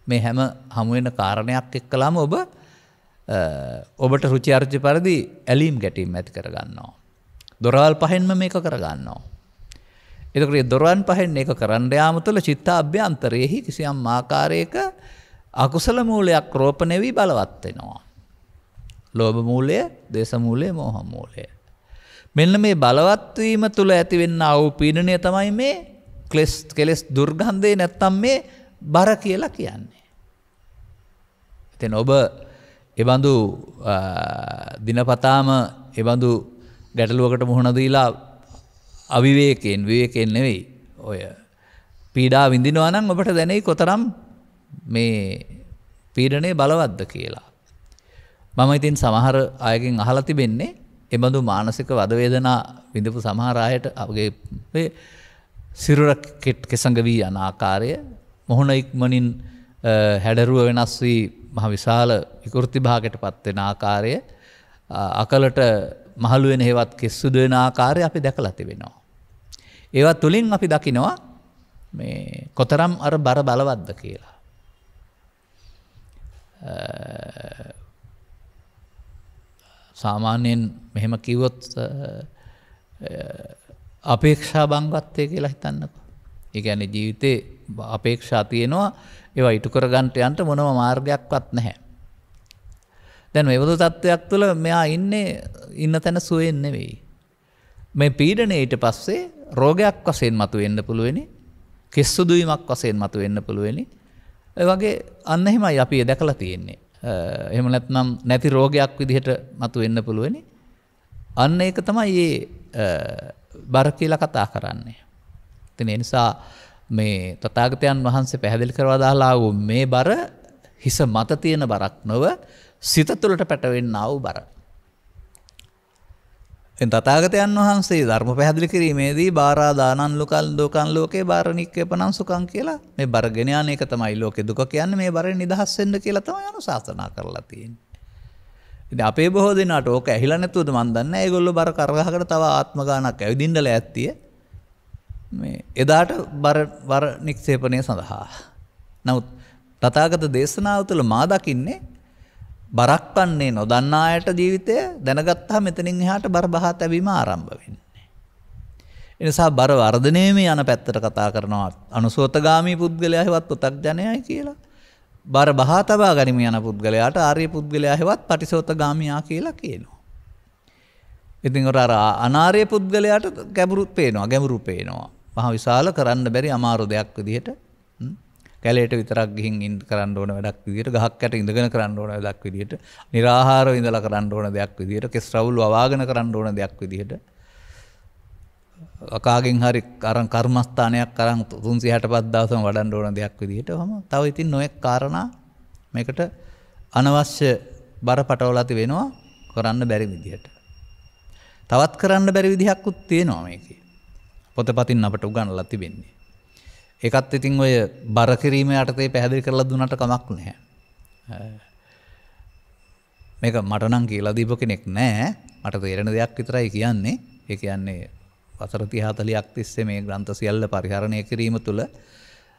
මේ හැම හමු වෙන කාරණයක් එක්කලාම ඔබට රුචි අරුචි පරිදි ඇලීම් ගැටීම් ඇති කර ගන්නවා. දොරවල් පහෙන්ම මේක කර ගන්නවා. එතකොට මේ දොරවන් පහෙන් ඒක කරන්න යාම තුළ චිත්ත අභ්‍යන්තරයේහි කිසියම් ආකාරයක අකුසල මූලයක් රෝපණය වී බලවත් වෙනවා. ලෝභ මූලය, දේශ මූලය, මෝහ මූලය. මෙන්න මේ බලවත් වීම තුළ ඇතිවෙනා වූ පීඩනය තමයි මේ කෙලෙස් දුර්ගන්ධය නැත්තම් මේ බර කියලා කියන්නේ. ඉතින් ඔබ එබඳු දිනපතාම එබඳු ගැටලුවකට මුහුණ දීලා විවේකයෙන් නෙවෙයි ඔය පීඩා විඳිනවා නම් ඔබට දැනෙයි කොතරම් මේ පීඩනය බලවත්ද කියලා. මම ඉතින් සමහර අයගෙන් අහලා තිබෙන්නේ එබඳු මානසික වද වේදනා විඳපු සමහර අයට අපගේ සිරුර කෙසඟ වී යන ආකාරය, මොහොන ඉක්මනින් හැඩරුව වෙනස් වී මහ විශාල විකෘති භාගයට පත් වෙන ආකාරය, අකලට මහලු වෙන හේවත් කෙස්සුද වෙන ආකාරය අපි දැකලා තිබෙනවා. ඒවත් තුලින් අපි දකිනවා මේ කොතරම් අර බර බලවත්ද කියලා. සාමාන්‍යයෙන් මෙහෙම කිව්වොත් අපේක්ෂා බංගත්වය කියලා හිතන්නකෝ. ඒ කියන්නේ ජීවිතේ අපේක්ෂා තියෙනවා, ඒවා ඉටු කර ගන්නට යන්න මොනම මාර්ගයක්වත් නැහැ. දැන් මේ වගේ තත්ත්වයක් තුළ මෙයා ඉන්න තැන සුවයෙන් නෙවෙයි. මේ පීඩනය ඊට පස්සේ රෝගයක් වශයෙන් මතුවෙන්න පුළුවෙනි, කෙස්සුදුවීමක් වශයෙන් මතුවෙන්න පුළුවෙනි. ඒ වගේ අන්න එහෙමයි අපි දැකලා තියෙන්නේ. එහෙම නැත්නම් නැති රෝගයක් විදිහට මතුවෙන්න පුළුවෙනි. අන්න ඒක තමයි බර කියලා කතා කරන්නේ. ඉතින් ඒ නිසා මේ තථාගතයන් වහන්සේ පැහැදිලි කරලා දාලා වූ මේ බර හිස මත තියෙන බරක් නොව සිත තුළට පැටවෙන්නා වූ බර. එන් තථාගතයන් වහන්සේ ධර්ම පැහැදිලි කිරීමේදී බාරා දානං ලෝකං ලෝකේ බාරණික්කේපනං සුඛං කියලා මේ බර ගෙන යන එක තමයි ලෝකේ දුක කියන්නේ. මේ බරෙන් නිදහස් වෙන්න කියලා තමයි අනුශාසනා කරලා තියෙන්නේ. ඉතින් අපේ බොහෝ දෙනාට ඕක ඇහිලා නැතුවද මන් දන්නේ නැහැ. ඒගොල්ලෝ බර කරගහකට තව ආත්ම ගානක් ඇවිදින්න ලෑස්තිය. මේ එදාට බර නික්ෂේපණය සඳහා. නමුත් තථාගත දේශනාව තුළ මා දකින්නේ බරක් වන්නේ නොදන්නා අයට ජීවිතය දැනගත්තා මෙතනින් එහාට බර බහා තැබීම ආරම්භ වෙන්නේ. ඒ නිසා බර වර්ධනයේම යන පැත්තට කතා කරනවා අනුසෝතගාමී පුද්ගලයා හෙවත් පෘථග්ජනයයි කියලා. බර බහා තබා ගනිමින් යන පුද්ගලයාට ආර්ය පුද්ගලයා හෙවත් පටිසෝතගාමියා කියලා කියනවා. ඉතින් අර අනාර්ය පුද්ගලයාට ගැඹුරු පේනවා. මහ විශාල කරන්න බැරි අමාරු දෙයක් විදිහට කැලේට විතරක් ගිහින් කරන්න ඕන වැඩක් විදිහට, ගහක් යට ඉඳගෙන කරන්න ඕන වැඩක් විදිහට, निराහාරව ඉඳලා කරන්න ඕන දෙයක් විදිහට, කෙස් රවුල් වවාගෙන කරන්න ඕන දෙයක් විදිහට, අකාගෙන් හරි අරන් කර්මස්ථානයක් අරන් 365 දවසම වඩන්න ඕන දෙයක් විදිහට තව ඉතින් නොඑක් කාරණා මේකට අනවශ්‍ය බර පටවලා තිබෙනවා කරන්න බැරි විදිහට. තවත් කරන්න බැරි විදිහක්කුත් තියෙනවා මේකේ. පොතපතින් අපට උගන්වලා තිබෙන්නේ. ඒකත් ඉතින් ඔය බර කිරීම යටතේ පැහැදිලි කරලා දුන්නට කමක් නැහැ. මේක මට නම් කියලා දීපු කෙනෙක් නැහැ. මට තේරෙන දෙයක් විතරයි කියන්නේ. ඒ කියන්නේ වසර 30-40ක් තිස්සේ මේ ග්‍රන්ථ සියල්ල පරිහරණය කිරීම තුළ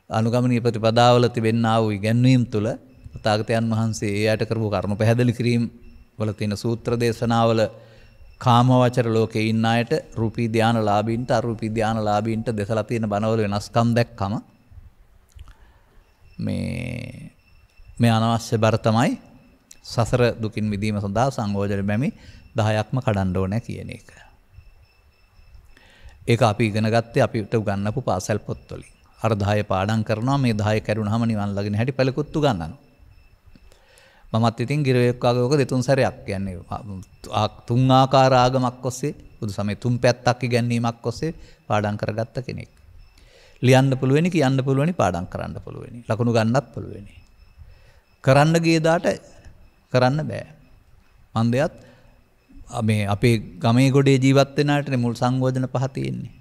අනුගමනීය ප්‍රතිපදාවල තිබෙනා වූ ඉගැන්වීම් තුළ තථාගතයන් වහන්සේ ඒ යට කරපු කරුණු පැහැදිලි කිරීම වල තියෙන සූත්‍ර දේශනාවල කාමවචර ලෝකේ ඉන්න අයට රූපී ධානලාභීන්ට අරූපී ධානලාභීන්ට දෙසලා තියෙන බණවල වෙනස්කම් දැක්කම මේ අනවශ්‍ය බර තමයි සසර දුකින් මිදීම සඳහා සංයෝජන බැමි 10ක්ම කඩන්න ඕනේ කියන එක. ඒක අපි ඉගෙන ගත්තේ අපිට උගන්වපු පාසල් පොත්වලින්. අර 10 පාඩම් කරනවා, මේ 10 කරුණාම නිවන් ළඟින හැටි පළකුත් උගන්වනවා. මමත් ඉතින් ගිරවෙක් වගේ ඔක දෙතුන් සැරයක් කියන්නේ තුන් ආකාර ආගමක් ඔස්සේ බුදු සමය තුන් පැත්තක් ඉගැන්වීමක් ඔස්සේ පාඩම් කරගත්ත කෙනෙක්. ලියන්න පුළුවෙනි, කියන්න පුළුවෙනි, පාඩම් කරන්න පුළුවෙනි, ලකුණු ගන්නත් පුළුවෙනි. කරන්න ගිය දාට කරන්න බෑ. මන් දෙයත් මේ අපේ ගමේ ගොඩේ ජීවත් වෙන අයටනේ මුල් සංයෝජන පහ තියෙන්නේ.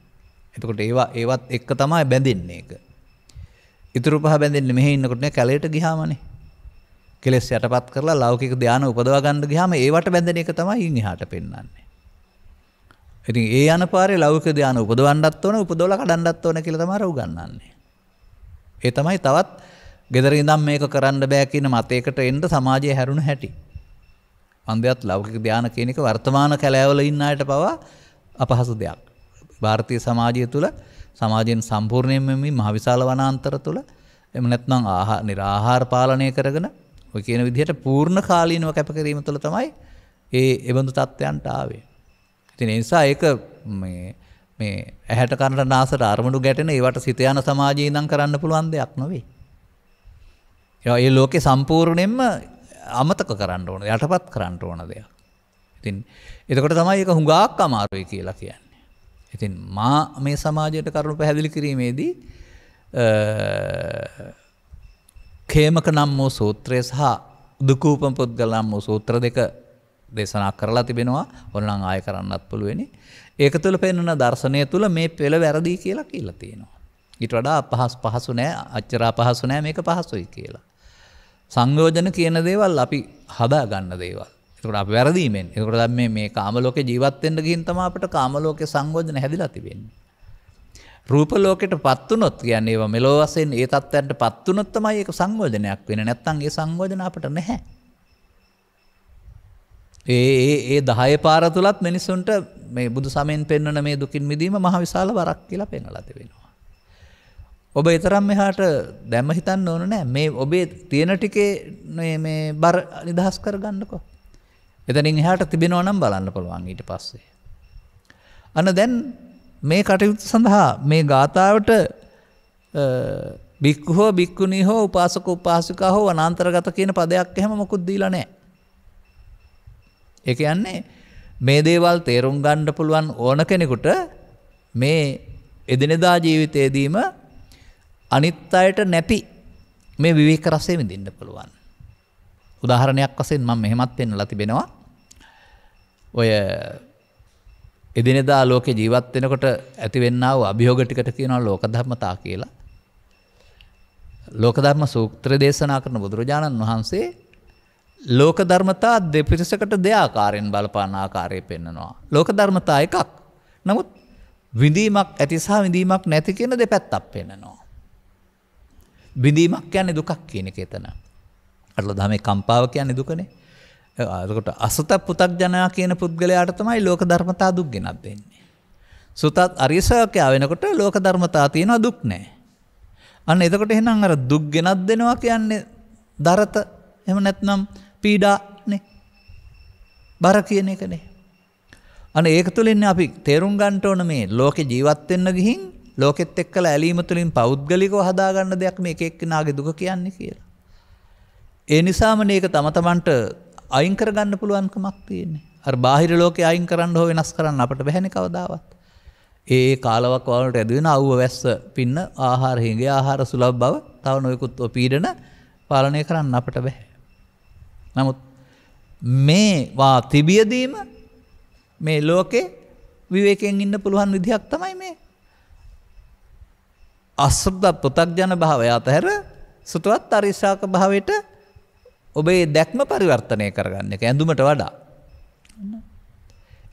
එතකොට ඒවත් එක්ක තමයි බැඳෙන්නේ ඒක. ඊතුරු පහ බැඳෙන්නේ මෙහෙ ඉන්නකොට නේ කැලේට ගියාමනේ. කෙලෙස් යටපත් කරලා ලෞකික ධානය උපදවා ගන්න ගියාම ඒවට බැඳෙන එක තමයි ඉන් එහාට පෙන්වන්නේ. ඉතින් ඒ යන පාරේ ලෞකික ධානය උපදවන්නත් ඕන, උපදවලා කඩන්නත් ඕන කියලා තමයි උගන්වන්නේ. ඒ තමයි තවත් gedara ඉඳන් මේක කරන්න බෑ කියන මතයකට එන්න සමාජයේ හැරුණ හැටි. මන්දයත් ලෞකික ධානය කියන එක වර්තමාන කැලෑවල ඉන්න අයට පවා අපහසු දෙයක්. ಭಾರತೀಯ සමාජය තුළ සමාජයෙන් සම්පූර්ණයෙන්ම මේ මහ විශාල වනාන්තර තුළ එහෙම නැත්නම් ආහාර පාලනය කරගෙන ඔය කියන විදිහට පූර්ණ කාලීනව කැපකිරීම තුළ තමයි ඒ බඳු තත්ත්වයන්ට ආවේ. ඉතින් ඒ නිසා ඒක මේ ඇහැට කනට නාසයට අරමුණු ගැටෙන ඒවට සිත යන සමාජයේ ඉඳන් කරන්න පුළුවන් දෙයක් නෙවෙයි. ඒ ලෝකේ සම්පූර්ණයෙන්ම අමතක කරන්න ඕන, යටපත් කරන්න ඕන දෙයක්. ඉතින් එතකොට තමයි ඒක හුඟක් අමාරුයි කියලා කියන්නේ. ඉතින් මා මේ සමාජයට කරුණු පැහැදිලි කිරීමේදී කේමක නම් වූ සූත්‍රය සහ දුකූපම පුද්ගල නම් වූ සූත්‍ර දෙක දේශනා කරලා තිබෙනවා. ඕනනම් ආයෙ කරන්නත් පුළුවෙනි. ඒක තුළ පෙන්වන දර්ශනය තුළ මේ පෙළ වැරදි කියලා කියලා තියෙනවා. ඊට වඩා පහසු නෑ, අච්චරා පහසු නෑ, මේක පහසුයි කියලා. සංයෝජන කියන දේවල් අපි හදා ගන්න දේවල්. ඒකට අපි වැරදීමෙන්. ඒකට දැන් මේ කාම ලෝකේ ජීවත් වෙන්න ගිහින් තමයි අපිට කාම ලෝකේ සංයෝජන හැදිලා තිබෙන්නේ. රූප ලෝකෙටපත් වුණොත් කියන්නේ ඒවා මෙලෝ වශයෙන් ඒ තත්ත්වයන්ටපත් වුණොත් තමයි ඒක සංයෝජනයක් වෙන්නේ. නැත්තම් ඒ සංයෝජන අපිට නැහැ. ඒ 10 පාර තුලත් මිනිසුන්ට මේ බුදු සමෙන් පෙන්වන මේ දුකින් මිදීම මහ විශාල වරක් කියලා පෙන්වලා තිබෙනවා. ඔබ ඊතරම් මෙහාට දැම්ම හිතන්න ඕන නෑ. මේ ඔබේ තියෙන ටිකේ මේ බර නිදහස් කරගන්නකෝ. එතනින් එහාට තිබෙනවා නම් බලන්න පුළුවන් ඊට පස්සේ. අන්න දැන් මේ කටයුතු සඳහා මේ ගාථාවට බික්ඛු හෝ බික්ඛුණී හෝ උපාසක උපාසිකා හෝ අනාන්තරගත කියන පදයක් එහෙම මොකුත් දීලා නැහැ. ඒ කියන්නේ මේ දේවල් තේරුම් ගන්න පුළුවන් ඕන කෙනෙකුට මේ එදිනෙදා ජීවිතයේදීම අනිත් අයට නැති මේ විවේක රසය විඳින්න පුළුවන්. උදාහරණයක් වශයෙන් මම මෙහෙමත් පෙන්නලා තිබෙනවා. ඔය එදිනෙදා ලෝකේ ජීවත් වෙනකොට ඇතිවෙන්නා වූ අභියෝග ටිකට කියනවා ලෝක ධර්මතා කියලා. ලෝක ධර්ම සූත්‍ර දේශනා කරන බුදුරජාණන් වහන්සේ ලෝක ධර්මතා දෙපිරිසකට දෙආකාරයෙන් බලපාන ආකාරය පෙන්නනවා. ලෝක ධර්මතා එකක්. නමුත් විඳීමක් ඇති සහ විඳීමක් නැති කියන දෙපැත්තක් පෙන්නනවා. විඳීමක් කියන්නේ දුකක් කියන එක එතන. අట్లా තමයි කම්පාව කියන්නේ දුකනේ. එතකොට අසුත පු탁ජනයා කියන පුද්ගලයාට තමයි ලෝක ධර්මතා දුක් ගෙනත් දෙන්නේ. සුතත් අරියසකයා වෙනකොට ලෝක ධර්මතා තියෙනවා දුක් නැහැ. අන්න එතකොට එහෙනම් අර දුක් ගෙනත් දෙනවා කියන්නේ දරත එහෙම නැත්නම් පීඩානේ. බර කියන එකනේ. අන්න ඒක තුළින් අපි තේරුම් ගන්න ඕන මේ ලෝකේ ජීවත් වෙන්න ගිහින් ලෝකෙත් එක්කලා ඇලීම තුළින් පෞද්ගලිකව හදාගන්න දෙයක් මේ එක එක්කෙනාගේ දුක කියන්නේ කියලා. ඒ නිසාම මේක තම තමන්ට අයින් කරගන්න පුළුවන්කමක් තියෙන්නේ. අර බාහිර ලෝකේ අයින් කරන්න හෝ වෙනස් කරන්න අපිට බැහැනේ කවදාවත්. ඒ කාලවක් වලට ඇද වෙන අවුව වැස්ස පින්න ආහාර හිඟේ ආහාර සුලභ බව තව නොයෙකුත් පීඩන පාලනය කරන්න අපිට බැහැ. නමුත් මේවා තිබියදීම මේ ලෝකේ විවේකයෙන් ඉන්න පුළුවන් විදිහක් තමයි මේ අසුද්ධ පු탁ජන භාවය අතහැර සුතවත් අරිසාක භාවයට ඔබේ දැක්ම පරිවර්තනය කරගන්න එක ඇඳුමට වඩා.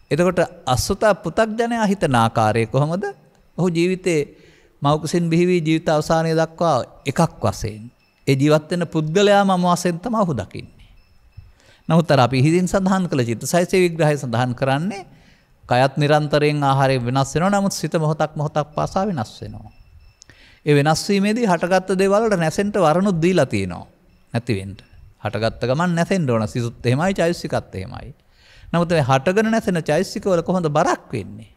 එතකොට අසුත පු탁ජනයා හිතන ආකාරය කොහොමද? ඔහු ජීවිතේ මෞකසින් බිහිවි ජීවිත අවසානය දක්වා එකක් වශයෙන් ඒ ජීවත් වෙන පුද්ගලයා මම වශයෙන් තමයි ඔහු දකින්නේ. නමුත් අර අපි හිතින් සඳහන් කළ චිත්තසයිසේ විග්‍රහය සඳහන් කරන්නේ කයත් නිරන්තරයෙන් ආහාරය වෙනස් වෙනවා. නමුත් සිත මොහොතක් පාසා වෙනස් වෙනවා. ඒ වෙනස් වීමේදී හටගත්ත දේවල් වලට නැසෙන්න වරණුත් දීලා තියෙනවා. නැති වෙන්න. හටගත්ත ගමන් නැසෙන්න ඕන. සිසුත් එහෙමයි, චෛසිකත් එහෙමයි. නමුත් මේ හටගෙන නැසෙන චෛසික වල කොහොමද බරක් වෙන්නේ?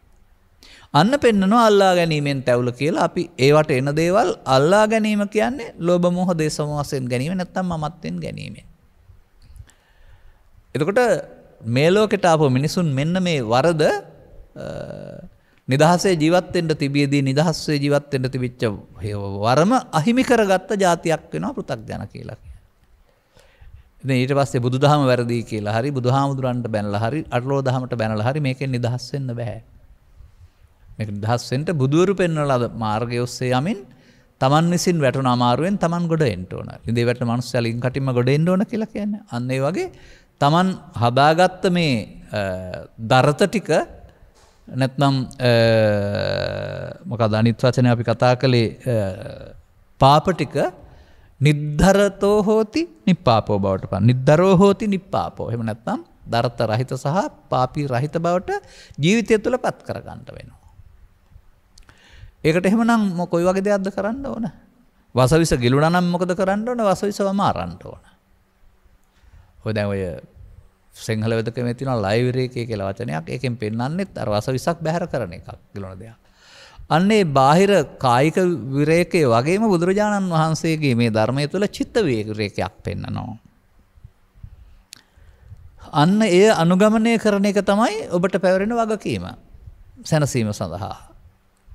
අන්න පෙන්නනවා අල්ලා ගැනීමෙන් තැවුල කියලා. අපි ඒවට එන දේවල් අල්ලා ගැනීම කියන්නේ ලෝභ මොහ දේශ මොහ වශයෙන් ගැනීම නැත්තම් මමත්වෙන් ගැනීම. එතකොට මේ ලෝකෙට ආපු මිනිසුන් මෙන්න මේ වරද නිදහසේ ජීවත් වෙන්න තිබියදී නිදහස්සේ ජීවත් වෙන්න තිබිච්ච වරම අහිමි කරගත්ත જાතියක් වෙනවා පෘථග්ජන කියලා කියන්නේ. ඉතින් ඊට පස්සේ බුදුදහම වැරදි කියලා හරි බුදුහාමුදුරන්ට බැනලා හරි අටලෝ දහමට බැනලා හරි මේකෙන් නිදහස් වෙන්න බෑ. මේක නිදහස් වෙන්න බුදුවරු පෙන්වලා මාර්ගය ඔස්සේ යමින් Taman විසින් වැටුණ අමාරුවෙන් Taman ගොඩ එන්න ඕන. ඉතින් වැටෙන මනුස්සයලින් කටින්ම ගොඩ එන්න ඕන කියලා කියන්නේ. අන්න ඒ වගේ Taman හදාගත්ත මේ දරත ටික නැත්නම් මොකද අනිත් වචනේ අපි කතා කළේ පාප ටික නිද්දරතෝ හෝති නිප්පාපෝ බවට පත්. නිද්දරෝ හෝති නිප්පාපෝ. එහෙම නැත්නම් දරත රහිත සහ පාපී රහිත බවට ජීවිතය තුළ පත් කරගන්න වෙනවා. ඒකට එහෙමනම් කොයි වගේ දෙයක්ද කරන්න ඕන? වසවිස ගිලුණා නම් මොකද කරන්න ඕන? වසවිසවම අරන්න ඕන. ඔය දැන් ඔය සිංහල වෙදකමේ තියෙනවා ලයිව් රේකේ කියලා වචනයක්. ඒකෙන් පෙන්වන්නෙත් අර වසවිසක් බැහැර කරන එකක් ගිලුණ දෙයක්. අන්නේ බාහිර කායික විරේකයේ වගේම බුදුරජාණන් වහන්සේගේ මේ ධර්මයේ තුල චිත්ත විරේකයක් පෙන්නනවා. අන්න එය අනුගමනය කරන එක තමයි ඔබට පැවරෙන වගකීම. සැනසීම සඳහා.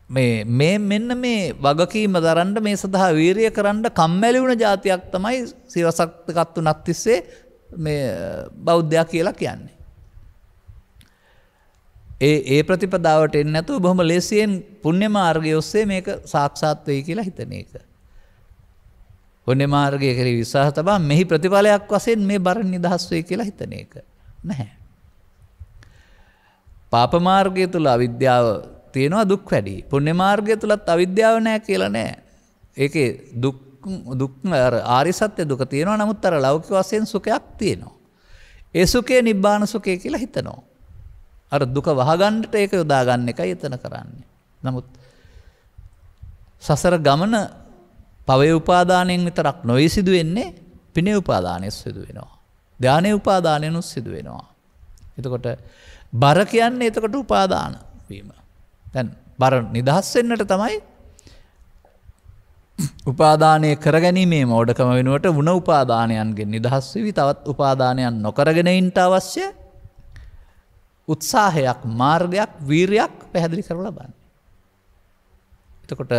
මෙන්න මේ වගකීම දරන්න මේ සඳහා වීරිය කරන්න කම්මැලි වුණ જાතියක් තමයි සිරසක්කත් තුනක් තිස්සේ මේ බෞද්ධයා කියලා කියන්නේ. ඒ ප්‍රතිපදාවට එන්නේ නැතුව බොහොම ලේසියෙන් පුණ්‍ය මාර්ගය ඔස්සේ මේක සාක්ෂාත් වෙයි කියලා හිතන එක. පුණ්‍ය මාර්ගයේ කෙරෙහි විශ්වාස තබා මෙහි ප්‍රතිඵලයක් වශයෙන් මේ බර නිදහස් වෙයි කියලා හිතන එක නැහැ. පාප මාර්ගය තුල අවිද්‍යාව තියෙනවා දුක් වැඩි. පුණ්‍ය මාර්ගය තුලත් අවිද්‍යාව නැහැ කියලා නෑ. ඒකේ දුක් ආර්ය සත්‍ය දුක තියෙනවා. නමුත් අර ලෞකික වශයෙන් සුඛයක් තියෙනවා. ඒ සුඛය නිබ්බාන සුඛය කියලා හිතනවා. අර දුක වහගන්නට ඒක යොදා ගන්න එකයි එතන කරන්නේ. නමුත් සසර ගමන පවේ උපාදානයෙන් විතරක් නොවේ සිදු වෙන්නේ පිනේ උපාදානයෙන් සිදු වෙනවා. ධානයේ උපාදානයෙන් සිදු වෙනවා. එතකොට බර කියන්නේ එතකොට උපාදාන වීම. දැන් බර නිදහස් වෙන්නට තමයි උපාදානය කරගැනීමේ මෝඩකම වෙනුවට වුණ උපාදානයන්ගෙන් නිදහස් වෙවි තවත් උපාදානයන් නොකරගෙන ඉන්න අවශ්‍ය උත්සාහයක් මාර්ගයක් වීරියක් පැහැදිලි කරලා බලන්න. එතකොට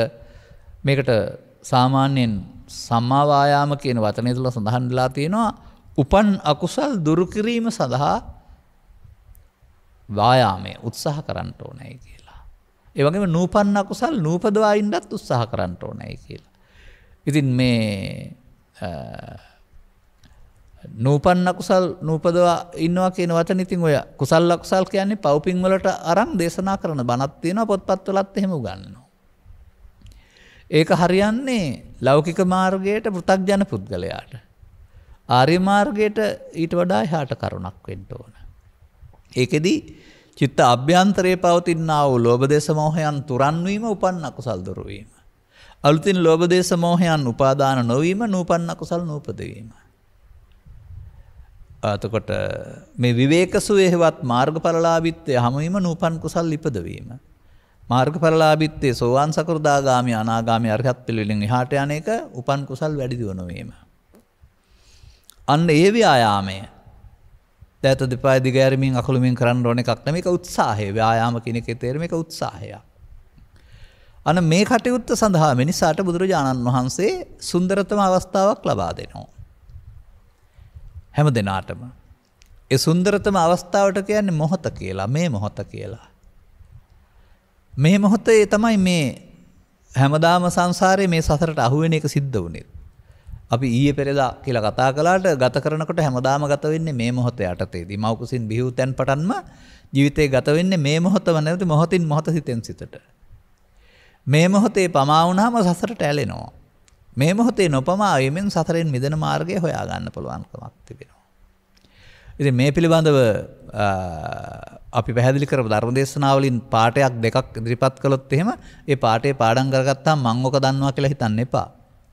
මේකට සාමාන්‍යයෙන් සම්මා වායාම කියන වචනය තුල සඳහන් වෙලා තියෙනවා උපන් අකුසල් දුරු කිරීම සඳහා වායාමයේ උත්සාහ කරන්න ඕනේ කියලා. ඒ වගේම නූපන්න අකුසල් නූපදවා ඉන්නත් උත්සාහ කරන්න ඕනේ කියලා. ඉතින් මේ නූපන්න කුසල් නූපදවා ඉන්නවා කියන වචන ඉතින් ඔය කුසල් අකුසල් කියන්නේ පව්පින් වලට අරන් දේශනා කරන බණක් තියෙනවා පොත්පත් වලත් එහෙම උගන්වනවා. ඒක හරියන්නේ ලෞකික මාර්ගයට පෘථග්ජන පුද්ගලයාට. ආර්ය මාර්ගයට ඊට වඩා එහාට කරුණක් වෙන්න ඕන. ඒකෙදි චිත්ත අභ්‍යන්තරයේ පවතිනා වූ ලෝභ දේශ මොහයන් තුරන් වීම උපන්න කුසල් දුරු වීම. අලුතින් ලෝභ දේශ මොහයන් උපාදාන නොවීම නූපන්න කුසල් නූපදවීම. එතකොට මේ විවේක සුවේවත් මාර්ගඵලලාභීත්වය හැමවීම නූපන් කුසල් ඉපදවීම. මාර්ගඵලලාභීත්වයේ සෝවාන් සකෘදාගාමී අනාගාමී අරහත් පිළිවෙලින් එහාට යන එක උපන් කුසල් වැඩි දියුණු වීම. අන්න ඒ ව්‍යායාමය දැත දෙපා දිගෑරීමෙන් අකුළුමින් කරන්න ඕන එකක් නෙමෙයි. මේක උත්සාහය. ව්‍යායාම කියන එකේ තේරුම මේක උත්සාහයක්. අන්න මේ කටයුත්ත සඳහා මිනිසාට බුදුරජාණන් වහන්සේ සුන්දරතම අවස්ථාවක් ලබා දෙනවා. හැම දිනාටම. ඒ සුන්දරතම අවස්ථාවට කියන්නේ මොහොත කියලා, මේ මොහොත කියලා. මේ මොහොතේ තමයි මේ හැමදාම සංසාරේ මේ සසරට අහු වෙන එක සිද්ධ වුනේ. අපි ඊයේ පෙරේදා කියලා කතා කළාට ගත කරනකොට හැමදාම ගත වෙන්නේ මේ මොහොත යටතේදී. මව් කුසින් බිහි වූ තැන් පටන්ම ජීවිතේ ගත වෙන්නේ මේ මොහොතම නැවත මොහොතින් මොහොත සිතෙන් සිතට. මේ මොහොතේ පමා වුණාම සසරට ඇලෙනවා. මේ මොහොතේ නොපමා වීමෙන් සසරෙන් මිදෙන මාර්ගය හොයා ගන්න පුළුවන්කමක් තිබෙනවා. ඉතින් මේ පිළිබඳව අපි පැහැදිලි කරපු ධර්මදේශනාවලින් පාඩයක් දෙකක් ඉදිරිපත් කළොත් එහෙම ඒ පාඩේ පාඩම් කරගත්තාම මම ඔක දන්නවා කියලා හිතන්න එපා.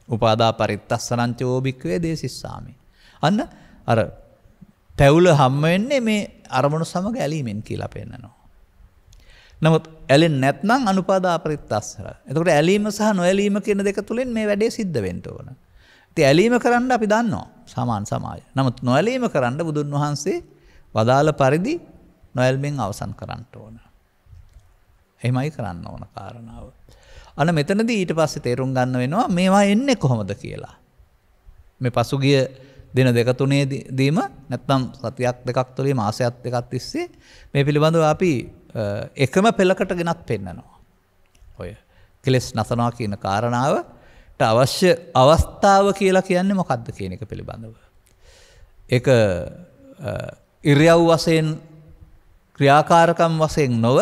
උපාදා පරිත්තස්සනං චෝ භික්ඛවේ දේසිස්සාමි. අන්න අර පැවුල හම් වෙන්නේ මේ අරමුණු සමග ඇලීමෙන් කියලා පෙන්නනවා. නමුත් ඇලෙන්නේ නැත්නම් අනුපාදා පරිත්තස්සර. එතකොට ඇලීම සහ නොඇලීම කියන දෙක තුලින් මේ වැඩේ සිද්ධ වෙන්න ඕන. ඉතින් ඇලීම කරන්න අපි දන්නවා සමාන සමාජය. නමුත් නොඇලීම කරන්න බුදුන් වහන්සේ වදාළ පරිදි නොඇල්මෙන් අවසන් කරන්න ඕන. එහෙමයි කරන්න ඕන කාරණාව. අන්න මෙතනදී ඊට පස්සේ තේරුම් ගන්න වෙනවා මේවා එන්නේ කොහොමද කියලා. මේ පසුගිය දින දෙක තුනේදීම නැත්නම් සතියක් දෙකක් තුලේ මාසයක් දෙකක් තිස්සේ මේ පිළිබඳව අපි එකම පෙළකට ගෙනත් පෙන්නනවා. ඔය කෙලස් නසනවා කියන කාරණාවට අවශ්‍ය අවස්ථාව කියලා කියන්නේ මොකක්ද කියන එක පිළිබඳව. ඒක ඉරියව් වශයෙන් ක්‍රියාකාරකම් වශයෙන් නොව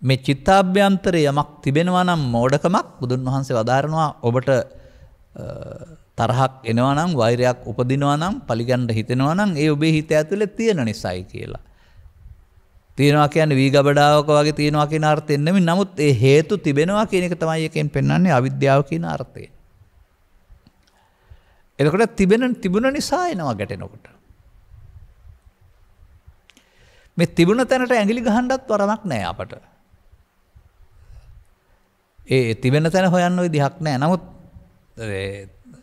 මේ චිත්තාභ්‍යන්තරයේ යමක් තිබෙනවා නම් මෝඩකමක් බුදුන් වහන්සේ වදාරනවා ඔබට තරහක් එනවා නම් වෛරයක් උපදිනවා නම් පලිගන්න හිතෙනවා නම් ඒ ඔබේ හිත ඇතුලේ තියෙන නිසායි කියලා. තියනවා කියන්නේ වී ගබඩාවක වගේ තියනවා කියන අර්ථයෙන් නෙමෙයි. නමුත් ඒ හේතු තිබෙනවා කියන එක තමයි එකෙන් පෙන්වන්නේ අවිද්‍යාව කියන අර්ථයෙන්. එතකොට තිබුණ නිසා එනවා ගැටෙනකොට. මේ තිබුණ තැනට ඇඟිලි ගහන්නත් වරමක් නැහැ අපට. ඒ තිබෙන තැන හොයන්න විදිහක් නැහැ. නමුත්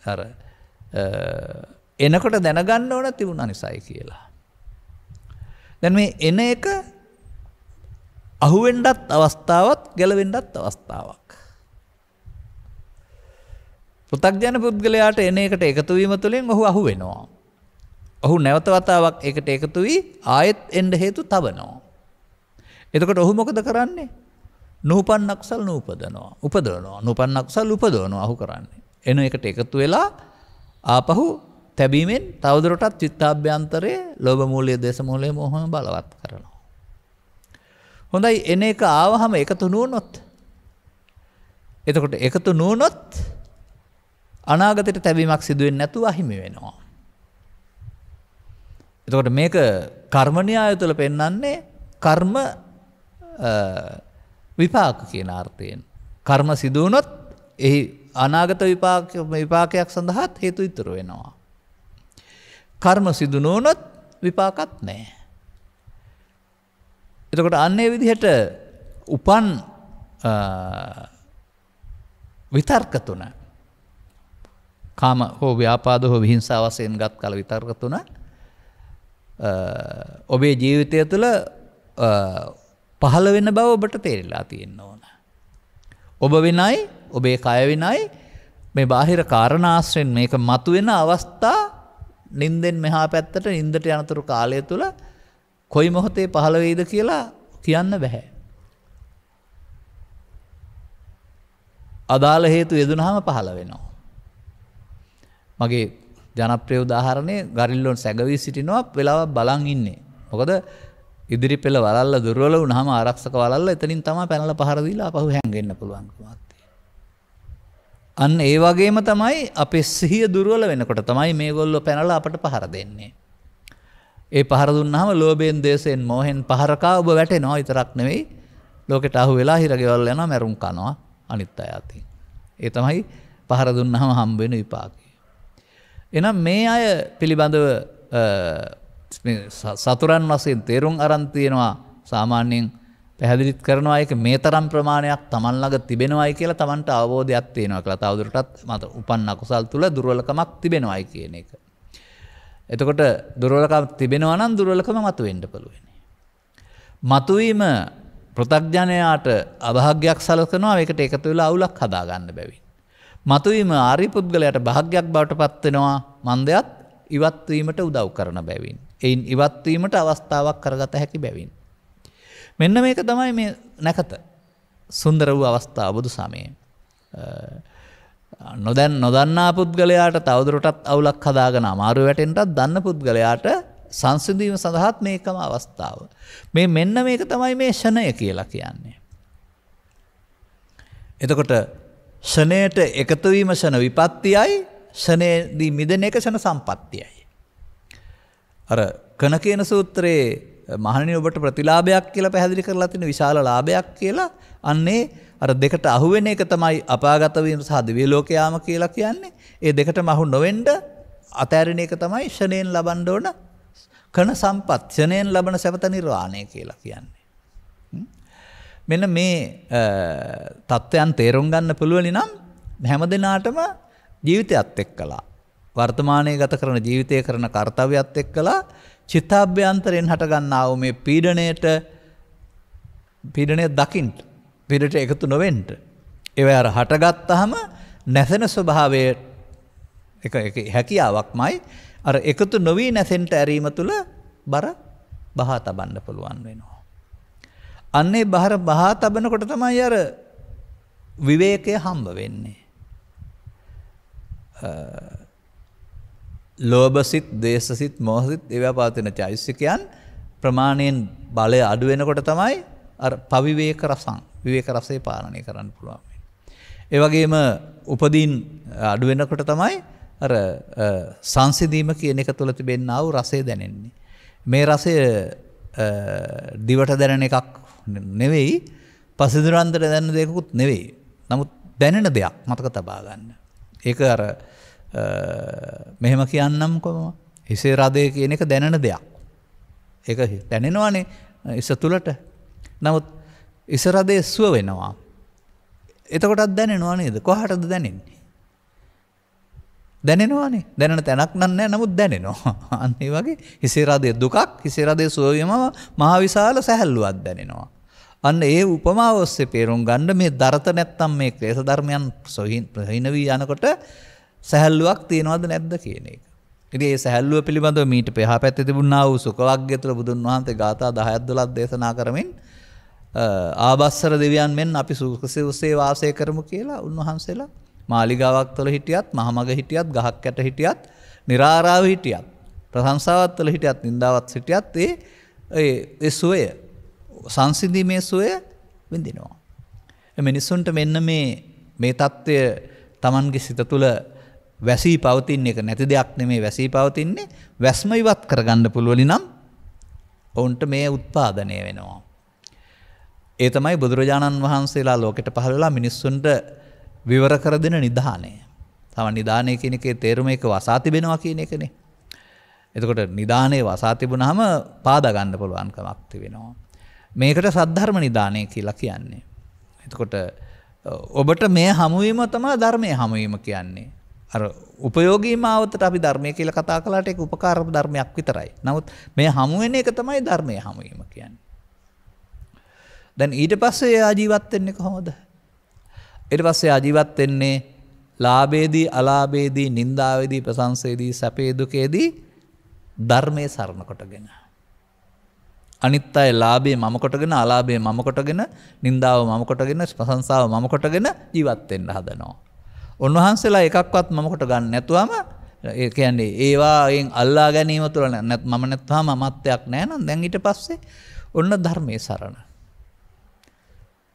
අර එනකොට දැනගන්න ඕන තිබුණා නිසායි කියලා. දැන් මේ එන එක අහුවෙන්නත් අවස්ථාවක් ගැලවෙන්නත් අවස්ථාවක්. පෘථග්ජන පුද්ගලයාට එන එකට එකතු වීම තුළින් ඔහු අහු වෙනවා. ඔහු නැවත වතාවක් ඒකට එකතු වී ආයෙත් එන්න හේතු තබනවා. එතකොට ඔහු මොකද කරන්නේ? නූපන් අකුසල් උපදවනවා. නූපන් අකුසල් උපදවනවා ඔහු කරන්නේ. එන එකට එකතු වෙලා ආපහු තැබීමෙන් තවදුරටත් චිත්තාභ්‍යන්තරයේ ලෝභ මූලය, දේශ මූලය, මෝහය බලවත් කරනවා. හොඳයි, එන එක ආවහම එකතු නුනොත්. එතකොට එකතු නුනොත් අනාගතයට තැබීමක් සිදු වෙන්නේ නැතුව අහිමි වෙනවා. එතකොට මේක කර්ම න්‍යාය තුළ පෙන්වන්නේ කර්ම විපාක කියන අර්ථයෙන්. කර්ම සිදු වුණොත් එහි අනාගත විපාකයක් සඳහා හේතු ඉතුරු වෙනවා. කර්ම සිදු නොවුනොත් විපාකත් නැහැ. එතකොට අන්නේ විදිහට උපන් විතර්ක තුන, කාම හෝ ව්‍යාපාද හෝ විහිංසාව වශයෙන් ගත් කල විතර්ක තුන ඔබේ ජීවිතය තුළ පහළ වෙන බව ඔබට තේරිලා තියෙන්න ඕන. ඔබ විනයි, ඔබේ කය විනයි, මේ බාහිර කාරණාශ්‍රයෙන් මේක මතුවෙන අවස්ථා නින්දෙන් මෙහා පැත්තට නින්දට යනතුරු කාලය තුළ කොයි මොහොතේ පහළ වෙයිද කියලා කියන්න බෑ. අදාළ හේතු යෙදුනහම පහළ වෙනවා. මගේ ජනප්‍රිය උදාහරණය ගරිල්ලොන් සැගවී සිටිනවා වෙලාවක් බලන් ඉන්නේ. මොකද ඉදිරි පෙළ වලල්ල දුර්වල වුණාම ආරක්ෂක වලල්ල එතනින් තමයි පැනලා පහර දීලා අපහු හැංගෙන්න පුළුවන්කමක් තියෙන්නේ. අන්න ඒ වගේම තමයි අපේ සිහිය දුර්වල වෙනකොට තමයි මේගොල්ලෝ පැනලා අපට පහර දෙන්නේ. ඒ පහර දුන්නාම ලෝභයෙන්, දේශයෙන්, මෝහෙන් පහරකා ඔබ වැටෙනවා විතරක් නෙවෙයි ලෝකෙට අහු වෙලා හිරගෙවල් යනවා, මැරුම් කනවා අනිත් අය අතින්. ඒ තමයි පහර දුන්නාම හම්බ වෙන විපාකය. එහෙනම් මේ අය පිළිබඳව සතුරන් වශයෙන් තේරුම් අරන් තියෙනවා, සාමාන්‍යයෙන් පැහැදිලිත් කරනවා ඒක මේ තරම් ප්‍රමාණයක් Taman ළඟ තිබෙනවයි කියලා Tamanට අවබෝධයක් තියෙනවා කියලා. තවදුරටත් මත උපන් අකුසල් තුල දුර්වලකමක් තිබෙනවයි කියන එක. එතකොට දුර්වලකම් තිබෙනවා නම් දුර්වලකම මතුවෙන්න පුළුවන්. මතුවීම පෘථග්ජනයාට අභාග්‍යයක් සලකනවා, ඒකට එකතු වෙලා අවුලක් හදා ගන්න බැවින්. මතුවීම ආර්ය පුද්ගලයාට භාග්‍යයක් බවට පත් වෙනවා, මන්දයත් ඉවත් වීමට උදව් කරන බැවින්. එයින් ඉවත් වීමට අවස්ථාවක් කරගත හැකි බැවින්. මෙන්න මේක තමයි මේ නැකත සුන්දර වූ අවස්ථාව බුදු සමයේ. නොදන්නා පුද්ගලයාට තවදුරටත් අවුලක් හදාගෙන අමාරු වැටෙන්නත්, දන්න පුද්ගලයාට සංසිඳීම සඳහාත් මේකම අවස්ථාව. මෙන්න මේක තමයි මේ ෂණය කියලා කියන්නේ. එතකොට ෂණයට එකතු වීම ෂණ විපත්තියයි, ෂණයේදී මිදෙන එක ෂණ සම්පත්තියයි. අර කන කියන සූත්‍රයේ මහණෙනි ඔබට ප්‍රතිලාභයක් කියලා පැහැදිලි කරලා තියෙන විශාල ලාභයක් කියලා, අන්නේ අර දෙකට අහු වෙන එක තමයි අපාගත වීම සහ දිව්‍ය ලෝක යාම කියලා කියන්නේ. ඒ දෙකටම අහු නොවෙන්න අතෑරෙන එක තමයි ෂණයෙන් ලබන්න ඕන කන සම්පත්, ෂණයෙන් ලබන සැපත නිර්වාණය කියලා කියන්නේ. මෙන්න මේ தත්වයන් තේරුම් ගන්න පුළුවන් නම් හැමදෙනාටම ජීවිතයත් එක්කලා, වර්තමානයේ ගත කරන ජීවිතය කරන කාර්යයත් එක්කලා චිත්තාභ්‍යන්තරයෙන් හට ගන්නා වූ මේ පීඩණය දකින්න, පීඩට එකතු නොවෙන්න. ඒව අර හටගත්තාම නැසෙන ස්වභාවයේ එක හැකියාවක්මයි අර එකතු නොවි නැසෙන්න ඇරීම තුළ බර බහා තබන්න පුළුවන් වෙනවා. අන්නේ බහා තබනකොට තමයි අර විවේකය හම්බ වෙන්නේ. ලෝභසිත, දේශසිත, මෝහසිත ඒවා පවතින චෛතසිකයන් ප්‍රමාණයෙන් බලය අඩු වෙනකොට තමයි අර පවිවේක රසය පාලනය කරන්න පුළුවන්. ඒ වගේම උපදීන් අඩු වෙනකොට තමයි අර සංසිඳීම කියන එක තුළ තිබෙනා වූ රසය දැනෙන්නේ. මේ රසය දිවට දැනෙන එකක් නෙවෙයි, පසිදුරන්තර දැනෙන දෙයක්කුත් නෙවෙයි. නමුත් දැනෙන දෙයක් මතක තබා ගන්න. ඒක අර මෙහෙම කියන්නම්කොම හිසේ රදය කියන එක දැනෙන දෙයක්. ඒක දැනෙනවානේ ඉස තුළට. නමුත් ඉස රදය සුව වෙනවා. එතකොටත් දැනෙනවා නේද? කොහටද දැනෙන්නේ? දැනෙනවානේ. දැනෙන තැනක් නෑ, නමුත් දැනෙනවා. අන්න ඒ වගේ හිසේ රදය දුකක්, හිසේ රදය සුව වීම මහ විශාල සැහැල්ලුවක් දැනෙනවා. අන්න ඒ උපමාව ඔස්සේ පේරුම් ගන්න මේ දරත නැත්තම් මේ ක්ලේශ ධර්මයන් ප්‍රහීන වී යනකොට සැහැල්ලුවක් තියනවද නැද්ද කියන එක. ඉතින් ඒ සැහැල්ලුව පිළිබඳව මීට පෙහා පැත්තේ තිබුණා වූ සුඛවග්ගය තුළ බුදුන් වහන්සේ ගාථා 10ක් 12ක් දේශනා කරමින් ආබස්සර දෙවියන් මෙන් අපි සුඛසේ වාසය කරමු කියලා උන්වහන්සේලා මාලිගාවක් තුළ හිටියත්, මහමග හිටියත්, ගහක් යට හිටියත්, නිරාරාව හිටියත්, ප්‍රශංසාවක් තුළ හිටියත්, නින්දාවක් හිටියත් ඒ සුවය සංසිඳීමේ සුවය විඳිනවා. මිනිස්සුන්ට මෙන්න මේ தত্ত্বය Tamanගේ සිත තුළ වැසී පවතින එක නැති දෙයක් නෙමේ, වැසී පවතින්නේ වැස්ම ඉවත් කරගන්න පුළුවන් නම් ඔවුන්ට මේ උත්පාදනය වෙනවා. ඒ තමයි බුදුරජාණන් වහන්සේලා ලෝකෙට පහළ වෙලා මිනිස්සුන්ට විවර කර දෙන නිදානය. තමයි නිදානය කියන එකේ තේරුම එක වසා තිබෙනවා කියන එකනේ. එතකොට නිදානේ වසා තිබුණාම පාදා ගන්න පුළුවන් කමක් තිබෙනවා. මේකට සද්ධර්ම නිදානය කියලා කියන්නේ. එතකොට ඔබට මේ හමුවීම තමයි ධර්මයේ හමුවීම කියන්නේ. අර උපයෝගී මාවතට අපි ධර්මය කියලා කතා කළාට ඒක උපකාර ධර්මයක් විතරයි. නමුත් මේ හමු වෙන එක තමයි ධර්මයේ හමුවීම කියන්නේ. දැන් ඊට පස්සේ එයා ජීවත් වෙන්නේ කොහොමද? ඊට පස්සේ එයා ජීවත් වෙන්නේ ලාභේදී, අලාභේදී, නින්දාවේදී, ප්‍රශංසේදී, සැපේ දුකේදී ධර්මයේ සරණ කොටගෙන. අනිත් අය ලාභය මම කොටගෙන, අලාභය මම කොටගෙන, නින්දාව මම කොටගෙන, ප්‍රශංසාව මම කොටගෙන ජීවත් වෙන්න හදනවා. උන්වහන්සේලා එකක්වත් මම කොට ගන්න නැතුවම ඒ කියන්නේ ඒවායෙන් අල්ලා ගැනීම තුළ මම නැත්නම් මමත්වයක් නැහැ නම් දැන් ඊට පස්සේ ඔන්න ධර්මයේ සරණ.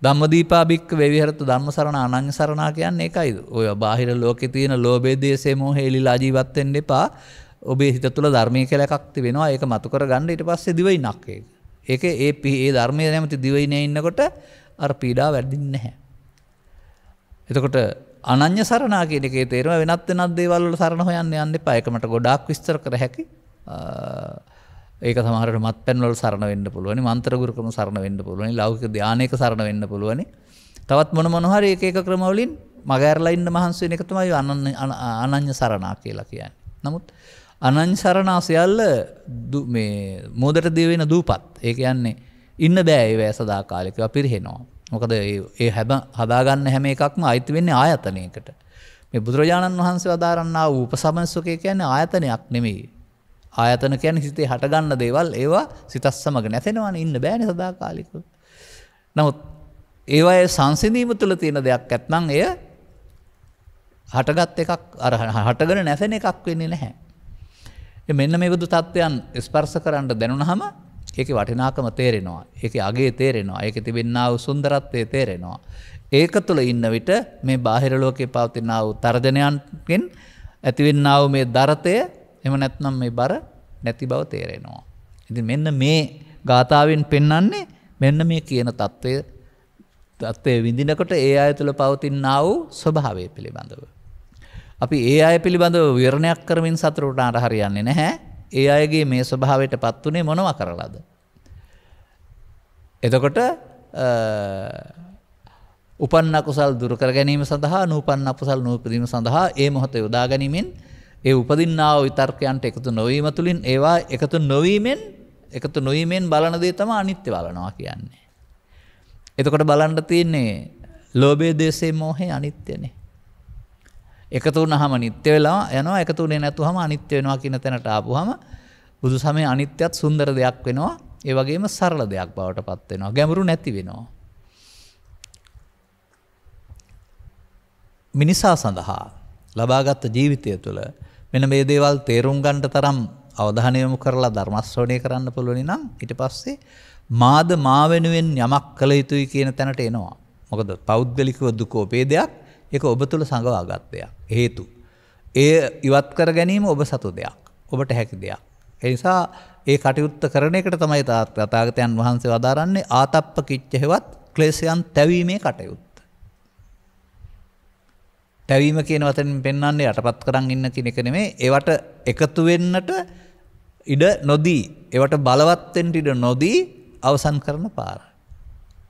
ධම්මදීපා බික්ක වේවිහරත ධර්ම සරණ අනන්‍ය සරණා කියන්නේ ඒකයිද? ඔය බාහිර ලෝකේ තියෙන ලෝභය, දේශය, මොහය එලිලා ජීවත් වෙන්න එපා. ඔබේ හිත තුළ ධර්මයේ කියලා එකක් තිබෙනවා. ඒක මතු කරගන්න ඊට පස්සේ දිවයිනක් ඒක. ඒකේ ඒ ධර්මයේ නැමැති දිවයිනේ ඉන්නකොට අර පීඩාව වැඩින්නේ නැහැ. එතකොට අනන්‍ය සරණා කියන එකේ තේරුම වෙනත් දේවල් වල සරණ හොයන්න යන්න එපා. ඒක මට ගොඩාක් විස්තර කර හැකි. ඒක සමහරවිට මත්පැන් වල සරණ වෙන්න පුළුවන්, මන්ත්‍ර ගුරුකම සරණ වෙන්න පුළුවන්, ලෞකික ධානයක සරණ වෙන්න පුළුවන්. තවත් මොන හරි එක ක්‍රම වලින් මගහැරලා ඉන්න මහන්සි වෙන එක තමයි අනන්‍ය සරණා කියලා කියන්නේ. නමුත් අනන්‍ය සරණා සියල්ල මේ මොදට දී වෙන දූපත්. ඒ කියන්නේ ඉන්න බෑ ඒ වේ සදාකාලිකව පිරිහෙනවා. මොකද ඒ හදාගන්න හැම එකක්ම අයිති වෙන්නේ ආයතනයකට. මේ බුදුරජාණන් වහන්සේ වදාරන්නා වූ උපසමස්සකේ කියන්නේ ආයතනයක් නෙමෙයි. ආයතන කියන්නේ සිතේ හටගන්න දේවල්, ඒවා සිතත් සමග නැතෙනවනේ, ඉන්න බෑනේ සදාකාලිකව. නමුත් ඒවායේ සංසිඳීම තුළ තියෙන දෙයක් නැත්නම් එය හටගත් එකක් අර හටගෙන නැසෙන එකක් වෙන්නේ නැහැ. මෙන්න මේ බුදු තත්වයන් ස්පර්ශ කරන්න දැනුණාම ඒකේ වටිනාකම තේරෙනවා. ඒකේ අගය තේරෙනවා. ඒකේ තිබෙනා වූ සුන්දරත්වය තේරෙනවා. ඒක තුළ ඉන්න විට මේ බාහිර ලෝකේ පවතිනා වූ තර්ජනයන්ගෙන් ඇතිවෙනා වූ මේ දරතය, එහෙම නැත්නම් මේ බර නැති බව තේරෙනවා. ඉතින් මෙන්න මේ ගාථාවෙන් පෙන්වන්නේ මෙන්න මේ කියන தත්ත්වය විඳිනකොට ඒ අය තුළ පවතිනා වූ ස්වභාවය පිළිබඳව. අපි ඒ අය පිළිබඳව විවරණයක් කරමින් සතුටුට හරියන්නේ නැහැ. ඒ අයගේ මේ ස්වභාවයට පත් උනේ මොනවා කරලාද? එතකොට උපන්න කුසල් දුරු කර ගැනීම සඳහා, නූපන්න කුසල් නූපදීම සඳහා ඒ මොහොත යොදා ගැනීමෙන් ඒ උපදින්නා වූ විතර්කයන්ට එකතු නොවීම තුළින් ඒවා එකතු නොවීමෙන් බලන දේ තමයි අනිත්‍ය බලනවා කියන්නේ. එතකොට බලන්න තියෙන්නේ ලෝභය, දේශය, මොහය අනිත්‍යනේ. එකතු වුණාම නිට්ටය වෙලා යනවා, එකතු වෙන්නේ නැතුවම අනිත්‍ය වෙනවා කියන තැනට ආපුවාම බුදු සමයේ අනිත්‍යත් සුන්දර දෙයක් වෙනවා. ඒ වගේම සරල දෙයක් බවට පත් වෙනවා. ගැඹුරු නැති වෙනවා. මිනිසා සඳහා ලබාගත් ජීවිතය තුළ මෙන්න මේ දේවල් තේරුම් ගන්නට තරම් අවධානය යොමු කරලා ධර්ම ශ්‍රවණය කරන්න පුළුවන් නම් ඊට පස්සේ මාද මා වෙනුවෙන් යමක් කළ යුතුයි කියන තැනට එනවා. මොකද පෞද්ගලිකව දුක ඔබේ දෙයක්, ඒක ඔබ තුළ සංගවාගත් දෙයක්. හේතු. ඒ ඉවත් කර ගැනීම ඔබ සතු දෙයක්. ඔබට හැකි දෙයක්. ඒ නිසා ඒ කටයුත්ත කරන එකට තමයි තථාගතයන් වහන්සේ වදාරන්නේ ආතප්ප කිච්ච හේවත් ක්ලේශයන් තැවීමේ කටයුත්ත. තැවීම කියන වචනෙන් පෙන්වන්නේ යටපත් කරන් ඉන්න කියන එක නෙමෙයි. ඒවට එකතු වෙන්නට ඉඩ නොදී, ඒවට බලවත් වෙන්න ඉඩ නොදී අවසන් කරන පාර.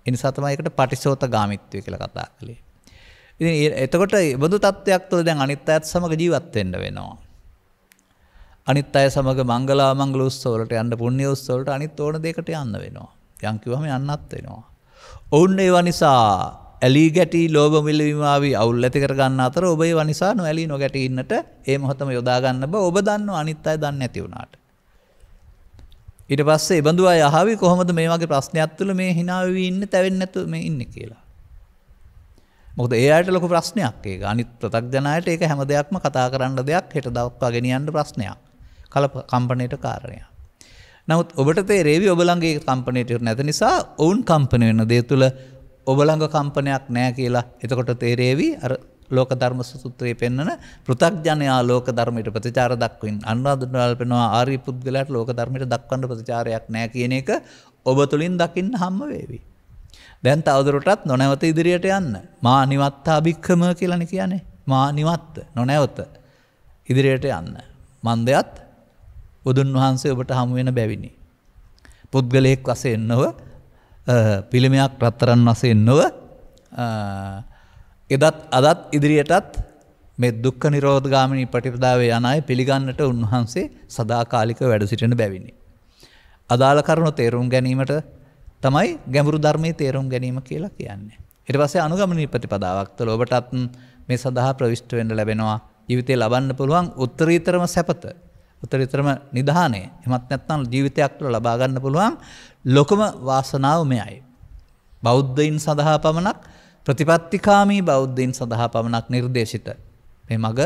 ඒ නිසා තමයි ඒකට පටිසෝතගාමිත්වය කියලා කතා කළේ. ඉතින් එතකොට බඳු තත්ත්වයක් තුළ දැන් අනිත් අයත් සමග ජීවත් වෙන්න වෙනවා. අනිත් අය සමග මංගලාමංගල උත්සව වලට යන්න, පුණ්‍ය උත්සව වලට අනිත් ඕන දෙයකට යන්න වෙනවා. යම් කිව්වම යන්නත් වෙනවා. ඔවුන් ඒවා නිසා ඇලී ගැටි ලෝභ මිලවීමාවි අවුල් ඇති කර ගන්න අතර ඔබ ඒවා නිසා නොඇලී නොගැටි ඉන්නට ඒ මොහොතම යොදා ගන්න බෑ. ඔබ දන්නවා අනිත් අය දන්නේ නැති වුණාට. ඊට පස්සේ ඒ බඳු අය අහවි කොහොමද මේ වගේ ප්‍රශ්නයක් තුළ මේ hina වෙවි ඉන්නේ, තැවෙන්නේ නැතුව මේ ඉන්නේ කියලා. මොකද ඒ අයට ලොකු ප්‍රශ්නයක් ඒක. අනිත් ප්‍රත්‍යඥායට ඒක හැම දෙයක්ම කතා කරන්න දෙයක්, හෙට දවල්වා ගෙනියන්න ප්‍රශ්නයක්. කම්පණයට කාරණයක්. නමුත් ඔබට තේරෙවි ඔබ ළඟ ඒ කම්පණයට නැත නිසා ඔවුන් කම්පණ වෙන දේ තුළ ඔබ ළඟ කම්පනයක් නැහැ කියලා. එතකොට තේරෙවි අර ලෝක ධර්ම සූත්‍රයේ පෙන්වන පෘථග්ජනයා ලෝක ධර්මයට ප්‍රතිචාර දක්වමින් අනුරාධපුරවල පෙන්වනවා ආර්ය පුද්ගලයාට ලෝක ධර්මයට දක්වන්න ප්‍රතිචාරයක් නැහැ කියන එක ඔබ තුලින් දකින්න හම්බ වේවි. දැන් තවදුරටත් නොනැවත ඉදිරියට යන්න. මා නිවත්තා භික්ඛම කියලානේ කියන්නේ. මා නිවත්ත නොනැවත ඉදිරියට යන්න. මන්දයත් බුදුන් වහන්සේ ඔබට හමු වෙන බැවිනි. පුද්ගලයෙක් වශයෙන් නොව, පිළිමයක් රත්තරන් වශයෙන් නොව, එදත් අදත් ඉදිරියටත් මේ දුක්ඛ නිරෝධ ගාමිනී ප්‍රතිපදාවේ යන අය පිළිගන්නට උන්වහන්සේ සදාකාලිකව වැඩ සිටින බැවිනි. අදාළ කරුණු තේරුම් ගැනීමට තමයි ගැඹුරු ධර්මයේ තේරුම් ගැනීම කියලා කියන්නේ. ඊට පස්සේ අනුගමනීය ප්‍රතිපදාවක් තුළ ඔබටත් මේ සඳහා ප්‍රවිෂ්ඨ වෙන්න ලැබෙනවා. ජීවිතේ ලබන්න පුළුවන් උත්තරීතරම සැපත, උත්තරීතරම නිධානය, එමත් නැත්නම් ජීවිතයක් තුළ ලබා ගන්න පුළුවන් ලොකම වාසනාව මෙයයි. බෞද්ධයින් සඳහා පමණක්, ප්‍රතිපත්තිකාමී බෞද්ධයින් සඳහා පමණක් නිර්දේශිත මේ මඟ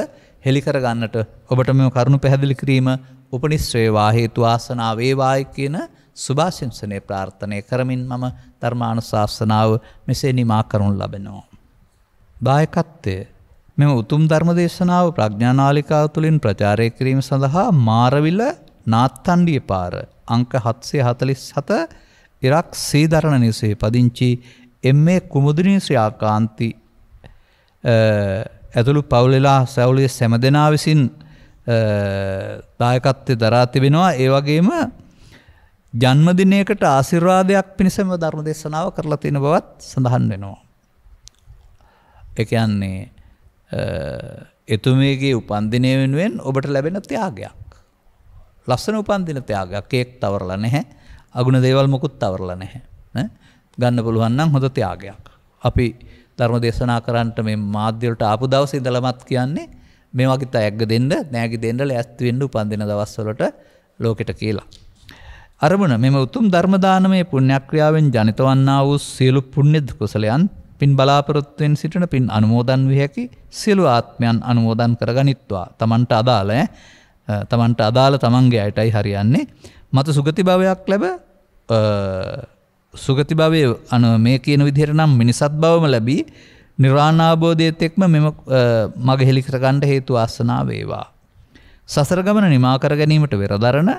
හෙළි කර ගන්නට ඔබට මේ කරුණු පැහැදිලි කිරීම උපනිශ්‍රේවා හේතු වාසනා වේවායි කියන සුභාශිංසනයේ ප්‍රාර්ථනා කරමින් මම ධර්මානුශාසනාව මෙසේ නිමා කරනු ලබනවා. දායකත්වය මෙම උතුම් ධර්ම දේශනාව ප්‍රඥානාලිකාව තුළින් ප්‍රචාරය කිරීම සඳහා මාරවිල නාත්තණ්ඩිය පාර අංක 747 ඉරක් සීදරණ නිවසේ පදිංචි එම්.ඒ. කුමුදිනී ශ්‍රී ආකාන්ති ඇතුළු පවුලලා සැවුලිය සෑම දෙනා විසින් දායකත්වයේ දරා තිබෙනවා. ඒ වගේම ජන්මදිනයකට ආශිර්වාදයක් පිණිසම ධර්ම දේශනාව කරලා තියෙන බවත් සඳහන් වෙනවා. ඒ කියන්නේ එතුමියගේ උපන්දිනය වෙනුවෙන් ඔබට ලැබෙන ත්‍යාගයක්. ලස්සන උපන්දින ත්‍යාගයක්. කේක් තවරලා නැහැ. අගුණ දේවල් මොකුත් තවරලා නැහැ. ගන්න පුළුවන් නම් හොඳ ත්‍යාගයක්. අපි ධර්ම දේශනා කරන්නට මේ මාධ්‍ය වලට ආපු දවසේ ඉඳලමත් කියන්නේ මේ වගේ තෑග්ග දෙන්න, නෑගි දෙන්න ලෑස්ති වෙන්න උපන්දින දවස් වලට ලෝකෙට කියලා. අරමුණ මෙම උතුම් ධර්ම දානමය පුණ්‍යක්‍රියාවෙන් ජනිත වන්නා වූ සියලු පුණ්‍ය කුසලයන් පින් බලාපොරොත්තුෙන් සිටින පින් අනුමෝදන් විය හැකි සියලු ආත්මයන් අනුමෝදන් කරගනිත්වා. තමන්ට අදාළ තමන්ගේ අයටයි හරියන්නේ. මත සුගති භවයක් ලැබ සුගති භවයේ මේ කියන විදිහට නම් මිනිසත් භවම ලැබී නිර්වාණ අවබෝධයත් එක්ම මෙම මග හෙළි කරගන්න හේතු වාසනා වේවා. සසර ගමන නිමා කර ගැනීමට වෙරදරන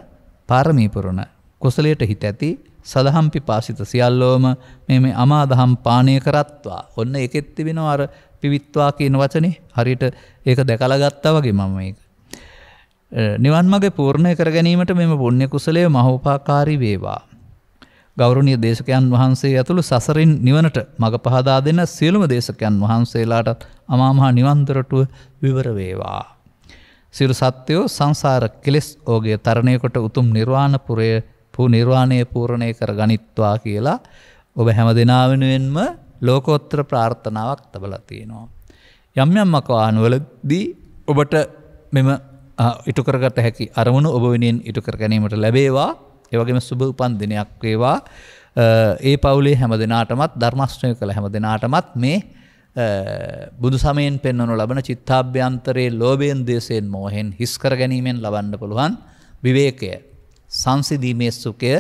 පාරමී පුරණ කුසලයට හිත ඇති සදහම් පිපාසිත සියල්ලෝම මේ අමා දහම් පානය කරත්වා. ඔන්න ඒකෙත් තිබෙනවා අර පිවිත්වා කියන වචනේ. හරියට ඒක දැකලා ගත්තා වගේ මම මේක. නිවන් මාගේ පූර්ණය කර ගැනීමට මෙම පුණ්‍ය කුසලය මහෝපකාරී වේවා. ගෞරවනීය දේශකයන් වහන්සේ ඇතුළු සසරින් නිවනට මඟ පහදා දෙන සියලුම දේශකයන් වහන්සේලාට අමා මහ නිවන් දොරටුව විවර වේවා. සියලු සත්වයෝ සංසාර කෙලෙස් ඕගය තරණය කොට උතුම් නිර්වාණය පූර්ණය කර ගනිත්වා කියලා ඔබ හැම දෙනා වෙනුවෙන්ම ලෝකෝත්තර ප්‍රාර්ථනාවක් තබලා තියෙනවා. යම් යම් අකවානුවලදී ඔබට මෙම ඉටු කරගත හැකි අරමුණු ඔබ වෙනුවෙන් ඉටු කර ගැනීමට ලැබේවා. ඒ වගේම සුබ උපන් දිනයක් වේවා. ඒ පවුලේ හැම දෙනාටමත් ධර්ම ශ්‍රවණය කළ හැම දෙනාටමත් මේ බුදු සමයෙන් පෙන්වනු ලබන චිත්තාභ්‍යන්තරයේ ලෝභයෙන් දේශයෙන් මෝහෙන් හිස් කර ගැනීමෙන් ලබන්න පුළුවන් විවේකය, සංසිඳීමේ සුඛය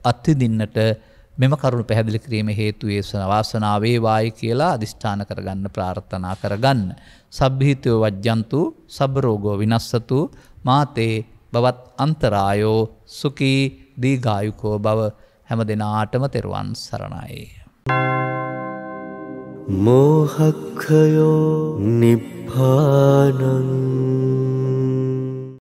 අත්විඳින්නට මෙම කරුණ පැහැදිලි කිරීමේ හේතු වාසනාව වේවායි කියලා අදිෂ්ඨාන කරගන්න ප්‍රාර්ථනා කරගන්න. සබ්බීතෝ වජ්ජන්තු සබ්බ රෝගෝ විනස්සතු මාතේ බවත් අන්තරායෝ සුඛී දීඝායුකෝ බව හැම දිනාටම තෙරුවන් සරණයි. මෝහක්ඛයෝ නිබ්බානං